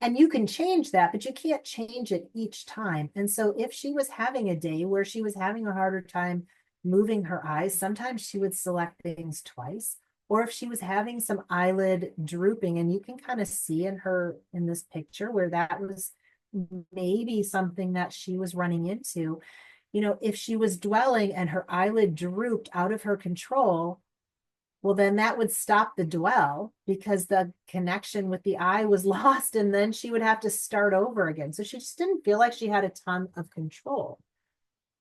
And you can change that, but you can't change it each time. And so if she was having a day where she was having a harder time moving her eyes, sometimes she would select things twice. Or if she was having some eyelid drooping, and you can kind of see in her in this picture where that was maybe something that she was running into. You know, if she was dwelling and her eyelid drooped out of her control, well, then that would stop the dwell because the connection with the eye was lost, and then she would have to start over again. So she just didn't feel like she had a ton of control.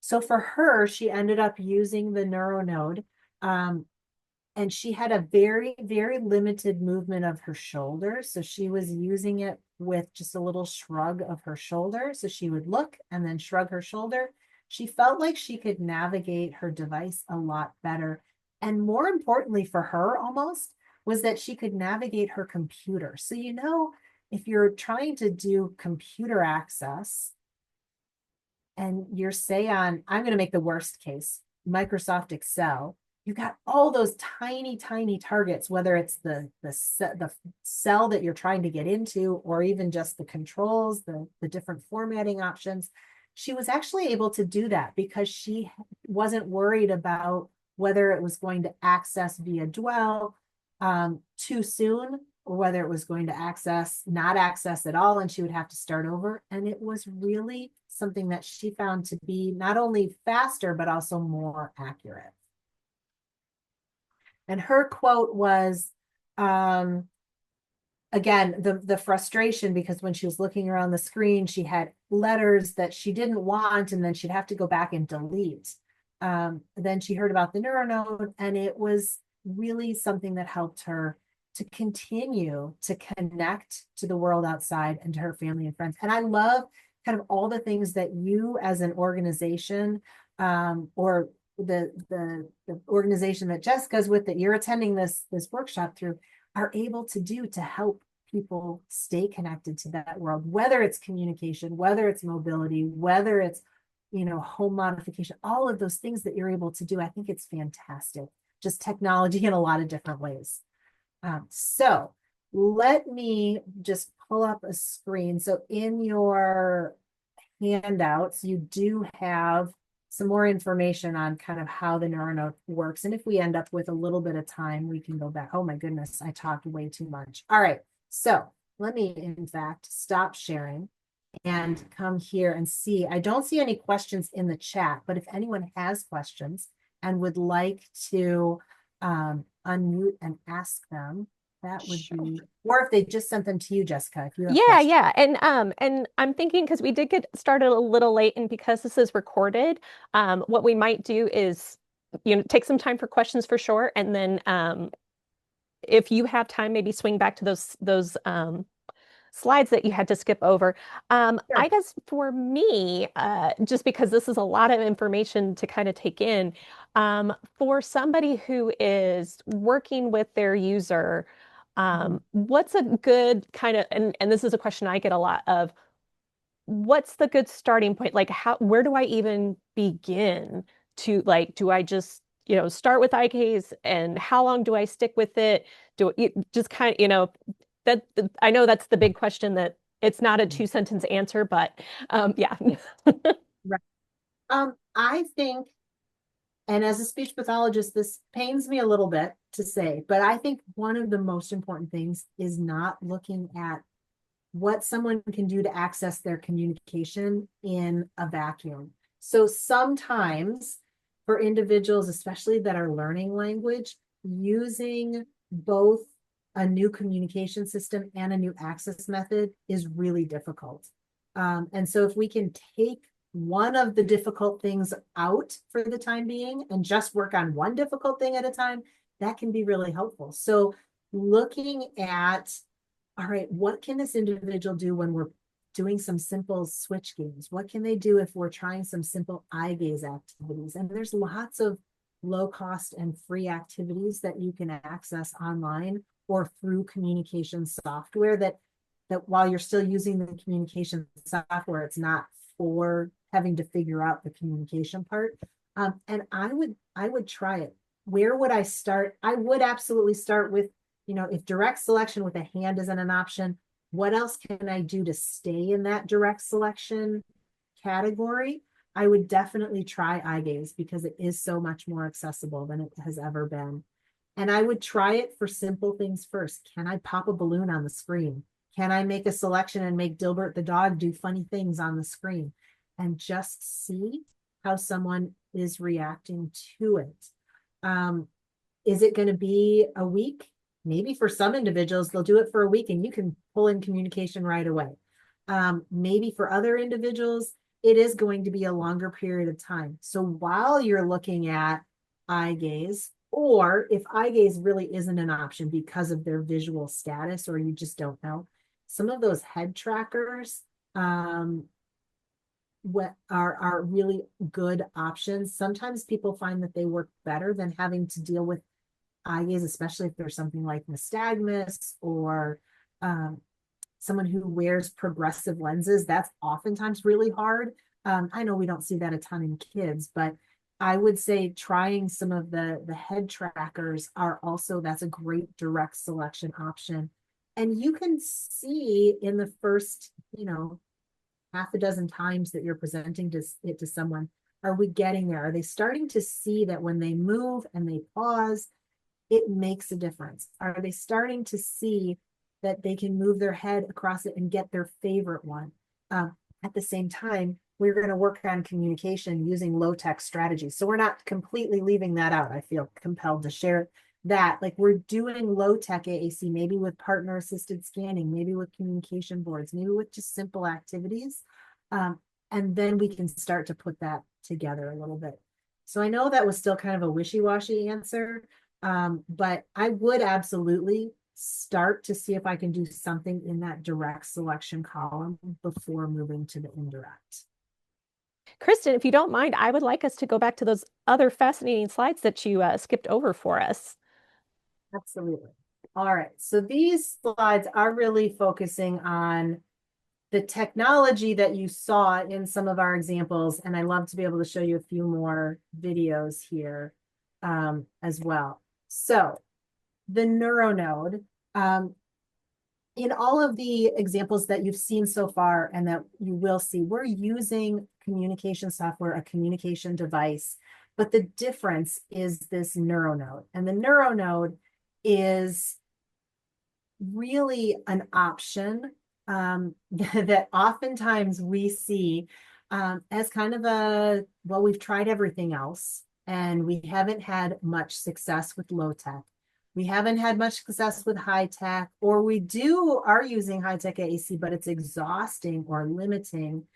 So for her, she ended up using the neuronode, and she had a very, very limited movement of her shoulder. So she was using it with just a little shrug of her shoulder. So she would look and then shrug her shoulder. She felt like she could navigate her device a lot better. And more importantly for her almost was that she could navigate her computer. So, you know, if you're trying to do computer access and you're say on, I'm going to make the worst case, Microsoft Excel, you got all those tiny, tiny targets, whether it's the cell that you're trying to get into, or even just the controls, the different formatting options. She was actually able to do that because she wasn't worried about whether it was going to access via dwell too soon, or whether it was going to not access at all, and she would have to start over. And it was really something that she found to be not only faster, but also more accurate. And her quote was, again, the frustration, because when she was looking around the screen, she had letters that she didn't want, and then she'd have to go back and delete. Then she heard about the neuronode, and it was really something that helped her to continue to connect to the world outside and to her family and friends. And I love kind of all the things that you as an organization, or the organization that Jessica's with, that you're attending this workshop through, are able to do to help people stay connected to that world, whether it's communication, whether it's mobility, whether it's, you know, home modification, all of those things that you're able to do. I think it's fantastic. Just technology in a lot of different ways. So let me just pull up a screen. So in your handouts, you do have some more information on kind of how the neuronode works. And if we end up with a little bit of time, we can go back. Oh my goodness, I talked way too much. All right, so let me in fact stop sharing and come here and see. I don't see any questions in the chat, but if anyone has questions and would like to unmute and ask them, that would be, or if they just sent them to you, Jessica, if you have questions. Yeah. And I'm thinking, because we did get started a little late, and because this is recorded, what we might do is, you know, take some time for questions for sure, and then if you have time, maybe swing back to those slides that you had to skip over. Sure. I guess for me, just because this is a lot of information to kind of take in, for somebody who is working with their user, what's a good kind of, and this is a question I get a lot of, what's the good starting point? Like, where do I even begin to, like, do I just, you know, start with eye gaze, and how long do I stick with it? Do it just kind of, you know, that I know that's the big question, that it's not a 2-sentence answer, but yeah. Right. I think, and as a speech pathologist, this pains me a little bit to say, but I think one of the most important things is not looking at what someone can do to access their communication in a vacuum. So sometimes for individuals, especially that are learning language, using both a new communication system and a new access method is really difficult. And so if we can take one of the difficult things out for the time being and just work on one difficult thing at a time, that can be really helpful. So looking at, all right, what can this individual do when we're doing some simple switch games? What can they do if we're trying some simple eye gaze activities? And there's lots of low cost and free activities that you can access online or through communication software that while you're still using the communication software, it's not for having to figure out the communication part. And I would try it. Where would I start? I would absolutely start with, if direct selection with a hand isn't an option, what else can I do to stay in that direct selection category? I would definitely try eye gaze because it is so much more accessible than it has ever been. And I would try it for simple things first. Can I pop a balloon on the screen? Can I make a selection and make Dilbert the dog do funny things on the screen? And just see how someone is reacting to it. Is it going to be a week? Maybe for some individuals, they'll do it for a week and you can pull in communication right away. Maybe for other individuals, it is going to be a longer period of time. So while you're looking at eye gaze, or if eye gaze really isn't an option because of their visual status, or you just don't know, some of those head trackers what are really good options. Sometimes people find that they work better than having to deal with eye gaze, especially if there's something like nystagmus or someone who wears progressive lenses. That's oftentimes really hard. I know we don't see that a ton in kids, but I would say trying some of the head trackers are also, that's a great direct selection option. And you can see in the first, half a dozen times that you're presenting it to someone, are we getting there? Are they starting to see that when they move and they pause, it makes a difference? Are they starting to see that they can move their head across it and get their favorite one? At the same time, we're going to work on communication using low-tech strategies. So we're not completely leaving that out. I feel compelled to share that. Like, we're doing low-tech AAC, maybe with partner-assisted scanning, maybe with communication boards, maybe with just simple activities. And then we can start to put that together a little bit. So I know that was still kind of a wishy-washy answer, but I would absolutely start to see if I can do something in that direct selection column before moving to the indirect. Kristen, if you don't mind, I would like us to go back to those other fascinating slides that you skipped over for us. Absolutely. All right. So these slides are really focusing on the technology that you saw in some of our examples. And I love to be able to show you a few more videos here as well. So the NeuroNode, in all of the examples that you've seen so far and that you will see, we're using communication software, a communication device, but the difference is this NeuroNode. And the NeuroNode is really an option that oftentimes we see as kind of a, well, we've tried everything else and we haven't had much success with low tech. We haven't had much success with high tech, or we are using high tech AAC, but it's exhausting or limiting.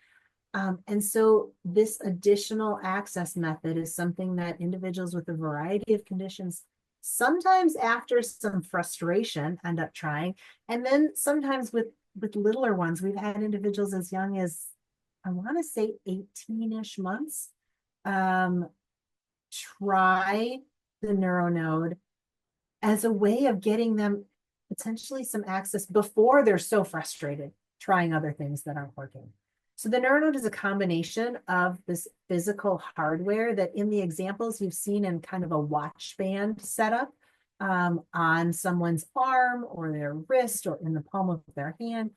And so this additional access method is something that individuals with a variety of conditions, sometimes after some frustration, end up trying. And then sometimes with littler ones, we've had individuals as young as, I want to say 18-ish months, try the NeuroNode as a way of getting them potentially some access before they're so frustrated trying other things that aren't working. So the NeuroNode is a combination of this physical hardware that in the examples you've seen in kind of a watch band setup on someone's arm or their wrist or in the palm of their hand,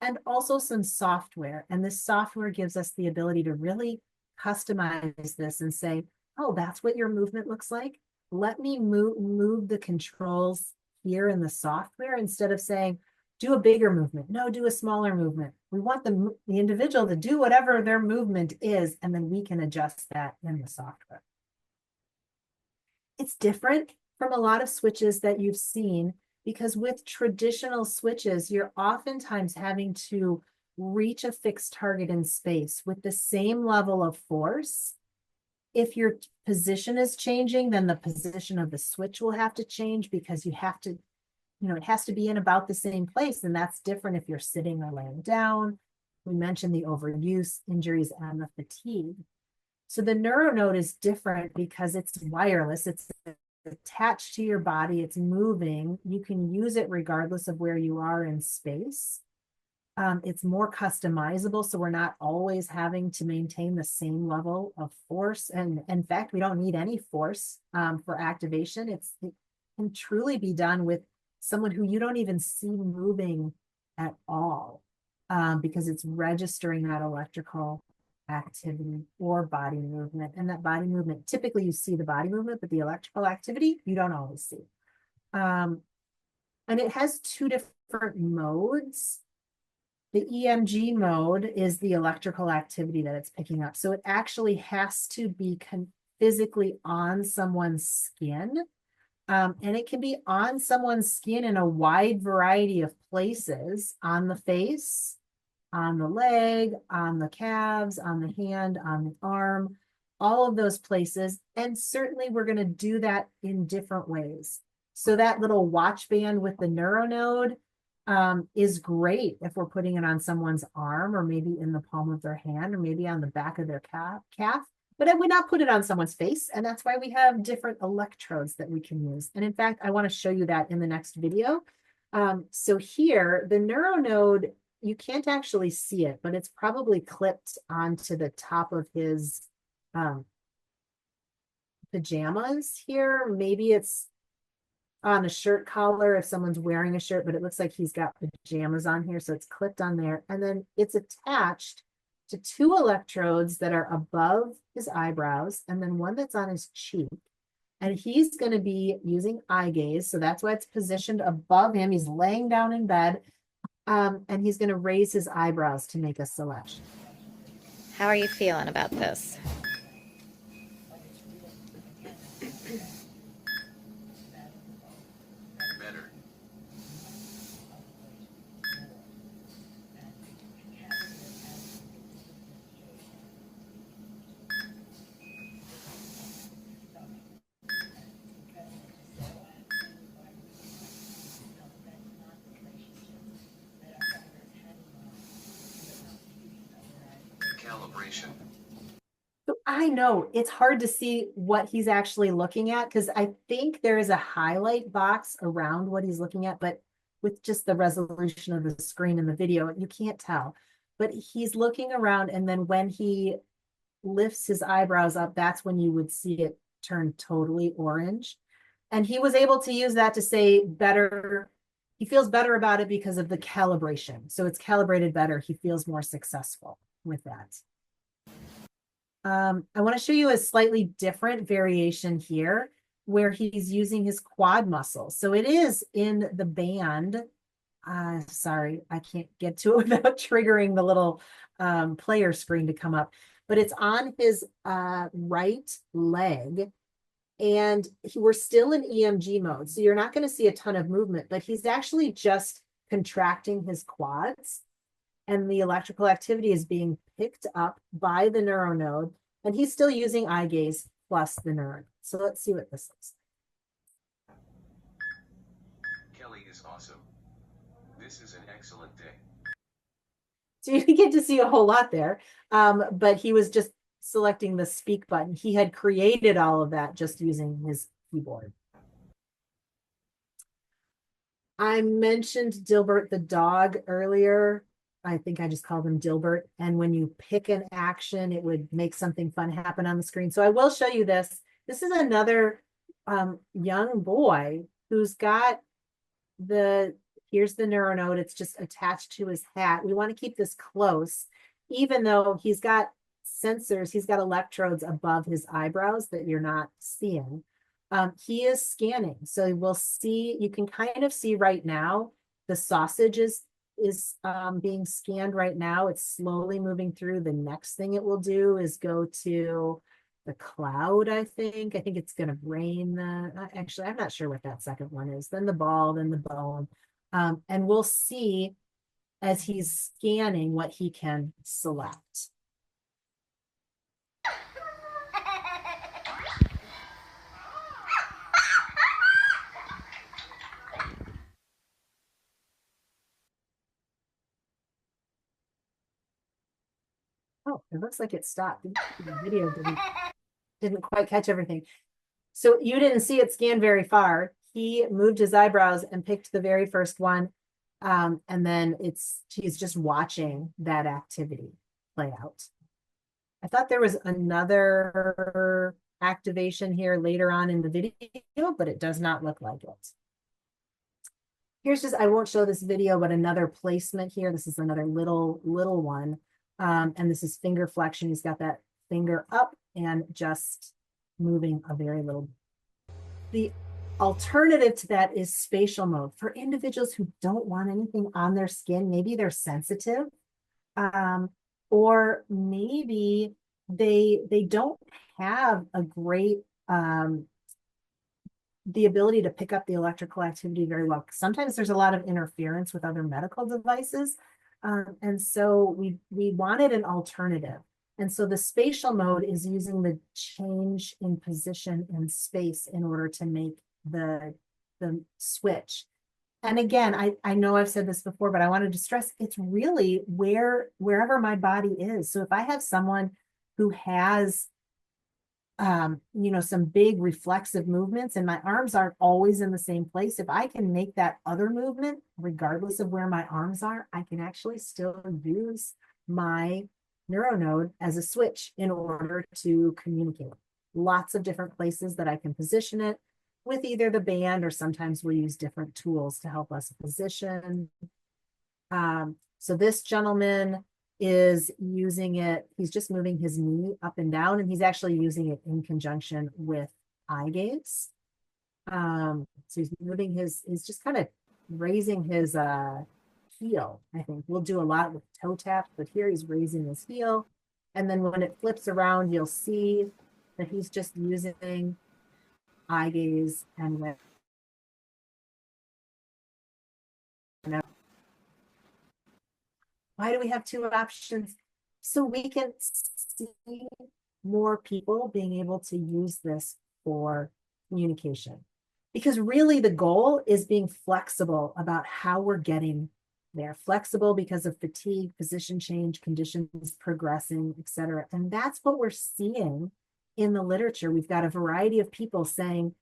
and also some software. And this software gives us the ability to really customize this and say, oh, that's what your movement looks like. Let me move the controls here in the software instead of saying, do a bigger movement. No, do a smaller movement. We want the individual to do whatever their movement is, and then we can adjust that in the software. It's different from a lot of switches that you've seen because with traditional switches, you're oftentimes having to reach a fixed target in space with the same level of force. If your position is changing, then the position of the switch will have to change because you have to, it has to be in about the same place. And that's different if you're sitting or laying down. We mentioned the overuse, injuries, and the fatigue. So the neuronode is different because it's wireless. It's attached to your body. It's moving. You can use it regardless of where you are in space. It's more customizable, so we're not always having to maintain the same level of force. And in fact, we don't need any force for activation. It can truly be done with someone who you don't even see moving at all, because it's registering that electrical activity or body movement. And that body movement, typically you see the body movement, but the electrical activity, you don't always see. And it has two different modes. The EMG mode is the electrical activity that it's picking up. So it actually has to be physically on someone's skin. And it can be on someone's skin in a wide variety of places, on the face, on the leg, on the calves, on the hand, on the arm, all of those places. And certainly we're going to do that in different ways. So that little watch band with the neuronode is great if we're putting it on someone's arm, or maybe in the palm of their hand, or maybe on the back of their calf. But I would not put it on someone's face. And that's why we have different electrodes that we can use. And in fact, I want to show you that in the next video. So here, the neuronode, you can't actually see it, but it's probably clipped onto the top of his pajamas here. Maybe it's on a shirt collar if someone's wearing a shirt, but it looks like he's got pajamas on here. So it's clipped on there. And then it's attached to two electrodes that are above his eyebrows, and then one that's on his cheek. And he's going to be using eye gaze. So that's why it's positioned above him. He's laying down in bed, and he's going to raise his eyebrows to make a selection. How are you feeling about this? Better. Calibration. So I know it's hard to see what he's actually looking at, because I think there is a highlight box around what he's looking at, but with just the resolution of the screen in the video, you can't tell. But he's looking around, and then when he lifts his eyebrows up, that's when you would see it turn totally orange. And he was able to use that to say better. He feels better about it because of the calibration. So it's calibrated better. He feels more successful with that. I want to show you a slightly different variation here where he's using his quad muscles. So it is in the band. Sorry, I can't get to it without triggering the little player screen to come up. But it's on his right leg. And we're still in EMG mode. So you're not going to see a ton of movement, but he's actually just contracting his quads. And the electrical activity is being picked up by the neuronode, and he's still using eye gaze plus the neuron. So let's see what this is. Kelly is awesome. This is an excellent day. So you didn't get to see a whole lot there, but he was just selecting the speak button. He had created all of that just using his keyboard. I mentioned Dilbert the dog earlier. I think I just called him Dilbert. And when you pick an action, it would make something fun happen on the screen. So I will show you this. This is another young boy who's got here's the neuronode. It's just attached to his hat. We want to keep this close, even though he's got sensors, he's got electrodes above his eyebrows that you're not seeing. He is scanning. So we'll see, you can kind of see right now, the sausage is being scanned right now. It's slowly moving through. The next thing it will do is go to the cloud, I think. I think it's going to rain actually, I'm not sure what that second one is. Then the ball, then the bone. And we'll see as he's scanning what he can select. It looks like it stopped. The video didn't quite catch everything. So you didn't see it scan very far. He moved his eyebrows and picked the very first one. And then he's just watching that activity play out. I thought there was another activation here later on in the video, but it does not look like it. Here's just, I won't show this video, but another placement here. This is another little one. And this is finger flexion. He's got that finger up and just moving a very little. The alternative to that is spatial mode. For individuals who don't want anything on their skin, maybe they're sensitive, or maybe they don't have a great the ability to pick up the electrical activity very well. Sometimes there's a lot of interference with other medical devices. And so we wanted an alternative. And so the spatial mode is using the change in position and space in order to make the switch. And again, I know I've said this before, but I wanted to stress it's really wherever my body is. So if I have someone who has some big reflexive movements and my arms aren't always in the same place, if I can make that other movement, regardless of where my arms are, I can actually still use my neuronode as a switch in order to communicate. Lots of different places that I can position it with either the band or sometimes we use different tools to help us position. So this gentleman is using it, he's just moving his knee up and down, and he's actually using it in conjunction with eye gaze. So he's moving he's just kind of raising his heel. I think we'll do a lot with toe taps, but here he's raising his heel. And then when it flips around, you'll see that he's just using eye gaze and with why do we have two options? So we can see more people being able to use this for communication. Because really the goal is being flexible about how we're getting there. Flexible because of fatigue, position change, conditions progressing, et cetera. And that's what we're seeing in the literature. We've got a variety of people saying,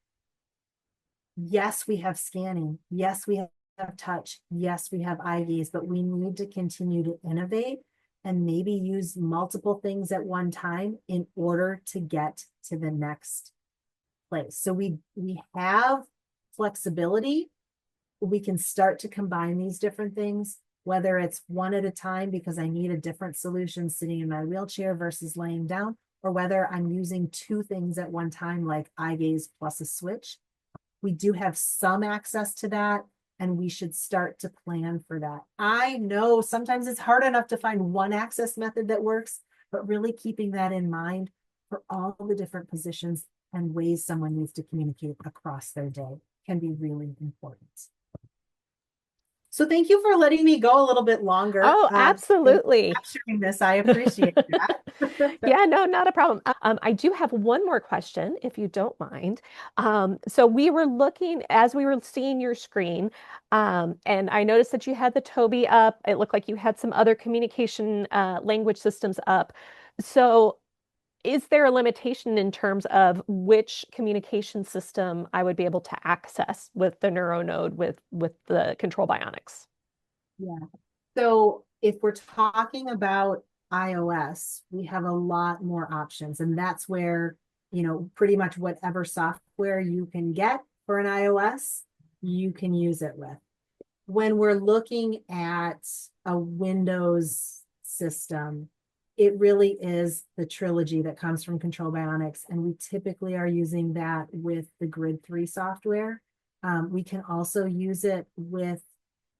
yes, we have scanning. Yes, we have touch. Yes, we have eye gaze, but we need to continue to innovate and maybe use multiple things at one time in order to get to the next place. So we have flexibility. We can start to combine these different things, whether it's one at a time because I need a different solution sitting in my wheelchair versus laying down, or whether I'm using two things at one time, like eye gaze plus a switch. We do have some access to that, and we should start to plan for that. I know sometimes it's hard enough to find one access method that works, but really keeping that in mind for all the different positions and ways someone needs to communicate across their day can be really important. So thank you for letting me go a little bit longer. Oh, absolutely. Capturing this, I appreciate that. Yeah, no, not a problem. I do have one more question, if you don't mind. So we were looking as we were seeing your screen, and I noticed that you had the Toby up. It looked like you had some other communication language systems up. So is there a limitation in terms of which communication system I would be able to access with the NeuroNode with the Control Bionics? Yeah. So if we're talking about iOS, we have a lot more options, and that's where, pretty much whatever software you can get for an iOS, you can use it with. When we're looking at a Windows system, it really is the trilogy that comes from Control Bionics, and we typically are using that with the Grid 3 software. We can also use it with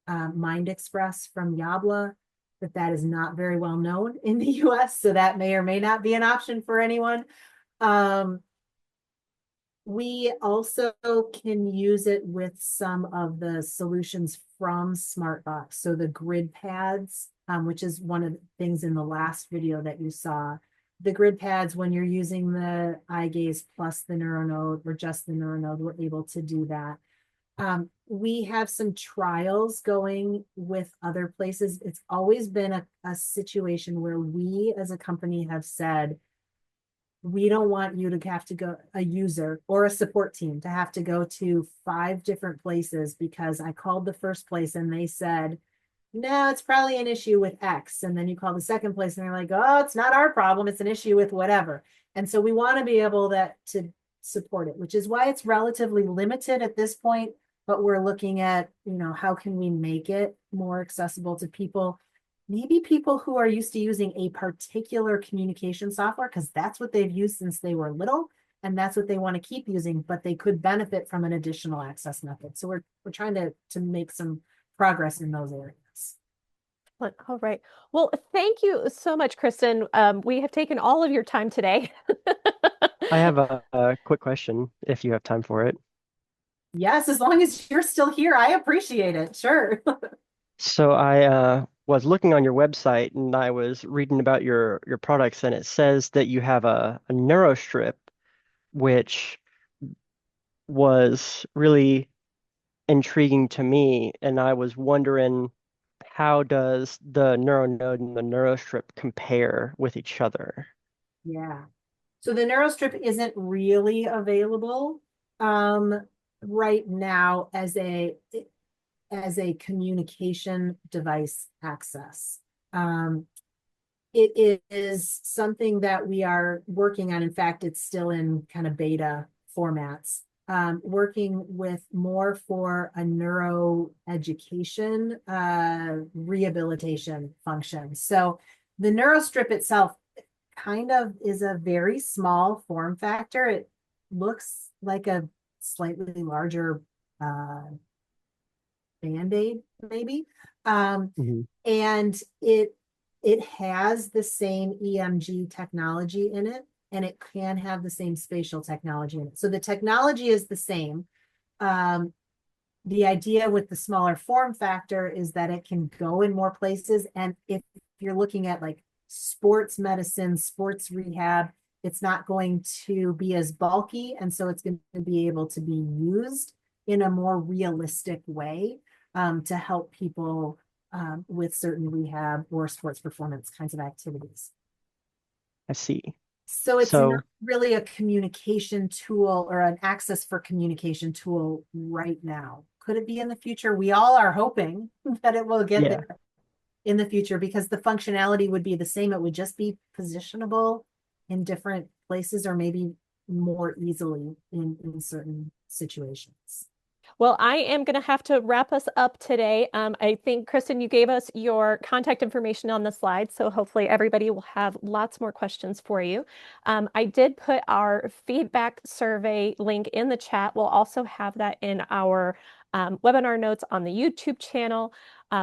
Mind Express from Yabla, but that is not very well known in the US, so that may or may not be an option for anyone. We also can use it with some of the solutions from SmartBox. So the grid pads, which is one of the things in the last video that you saw. The grid pads, when you're using the eye gaze plus the NeuroNode or just the NeuroNode, we're able to do that. We have some trials going with other places. It's always been a situation where we as a company have said, we don't want you to have to go, a user or a support team to have to go to 5 different places because I called the first place and they said, no, it's probably an issue with X. And then you call the second place and they're like, oh, it's not our problem. It's an issue with whatever. And so we want to be able to support it, which is why it's relatively limited at this point. But we're looking at, how can we make it more accessible to people? Maybe people who are used to using a particular communication software, because that's what they've used since they were little, and that's what they want to keep using, but they could benefit from an additional access method. So we're trying to make some progress in those areas. All right. Well, thank you so much, Kristen. We have taken all of your time today. I have a quick question if you have time for it. Yes, as long as you're still here, I appreciate it. Sure. So I was looking on your website and I was reading about your products, and it says that you have a neurostrip, which was really intriguing to me, and I was wondering, how does the neuronode and the neurostrip compare with each other? Yeah. So the neurostrip isn't really available right now as a communication device access. It is something that we are working on. In fact, it's still in kind of beta formats, working with more for a neuro education rehabilitation function. So the neurostrip itself kind of is a very small form factor. It looks like a slightly larger Band-Aid, maybe. And it has the same EMG technology in it, and it can have the same spatial technology in it. So the technology is the same. The idea with the smaller form factor is that it can go in more places. And if you're looking at like sports medicine, sports rehab, it's not going to be as bulky. And so it's going to be able to be used in a more realistic way to help people with certain rehab or sports performance kinds of activities. I see. So it's not really a communication tool or an access for communication tool right now. Could it be in the future? We all are hoping that it will get there in the future because the functionality would be the same. It would just be positionable in different places or maybe more easily in certain situations. Well, I am going to have to wrap us up today. I think, Kristen, you gave us your contact information on the slide, so hopefully everybody will have lots more questions for you. I did put our feedback survey link in the chat. We'll also have that in our webinar notes on the YouTube channel.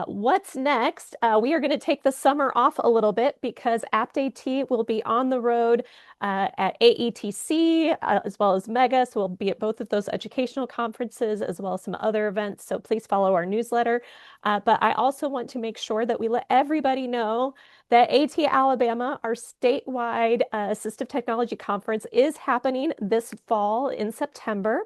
What's next? We are going to take the summer off a little bit because APTAT will be on the road at AETC as well as Mega. So we'll be at both of those educational conferences as well as some other events. So please follow our newsletter. But I also want to make sure that we let everybody know that AT Alabama, our statewide assistive technology conference, is happening this fall in September.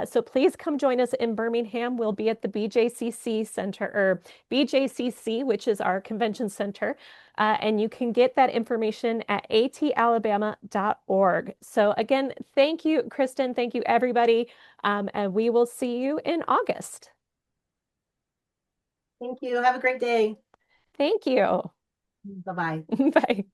So please come join us in Birmingham. We'll be at the BJCC Center, or BJCC, which is our convention center. And you can get that information at atalabama.org. So again, thank you, Kristen. Thank you, everybody. And we will see you in August. Thank you. Have a great day. Thank you. Bye-bye. Bye.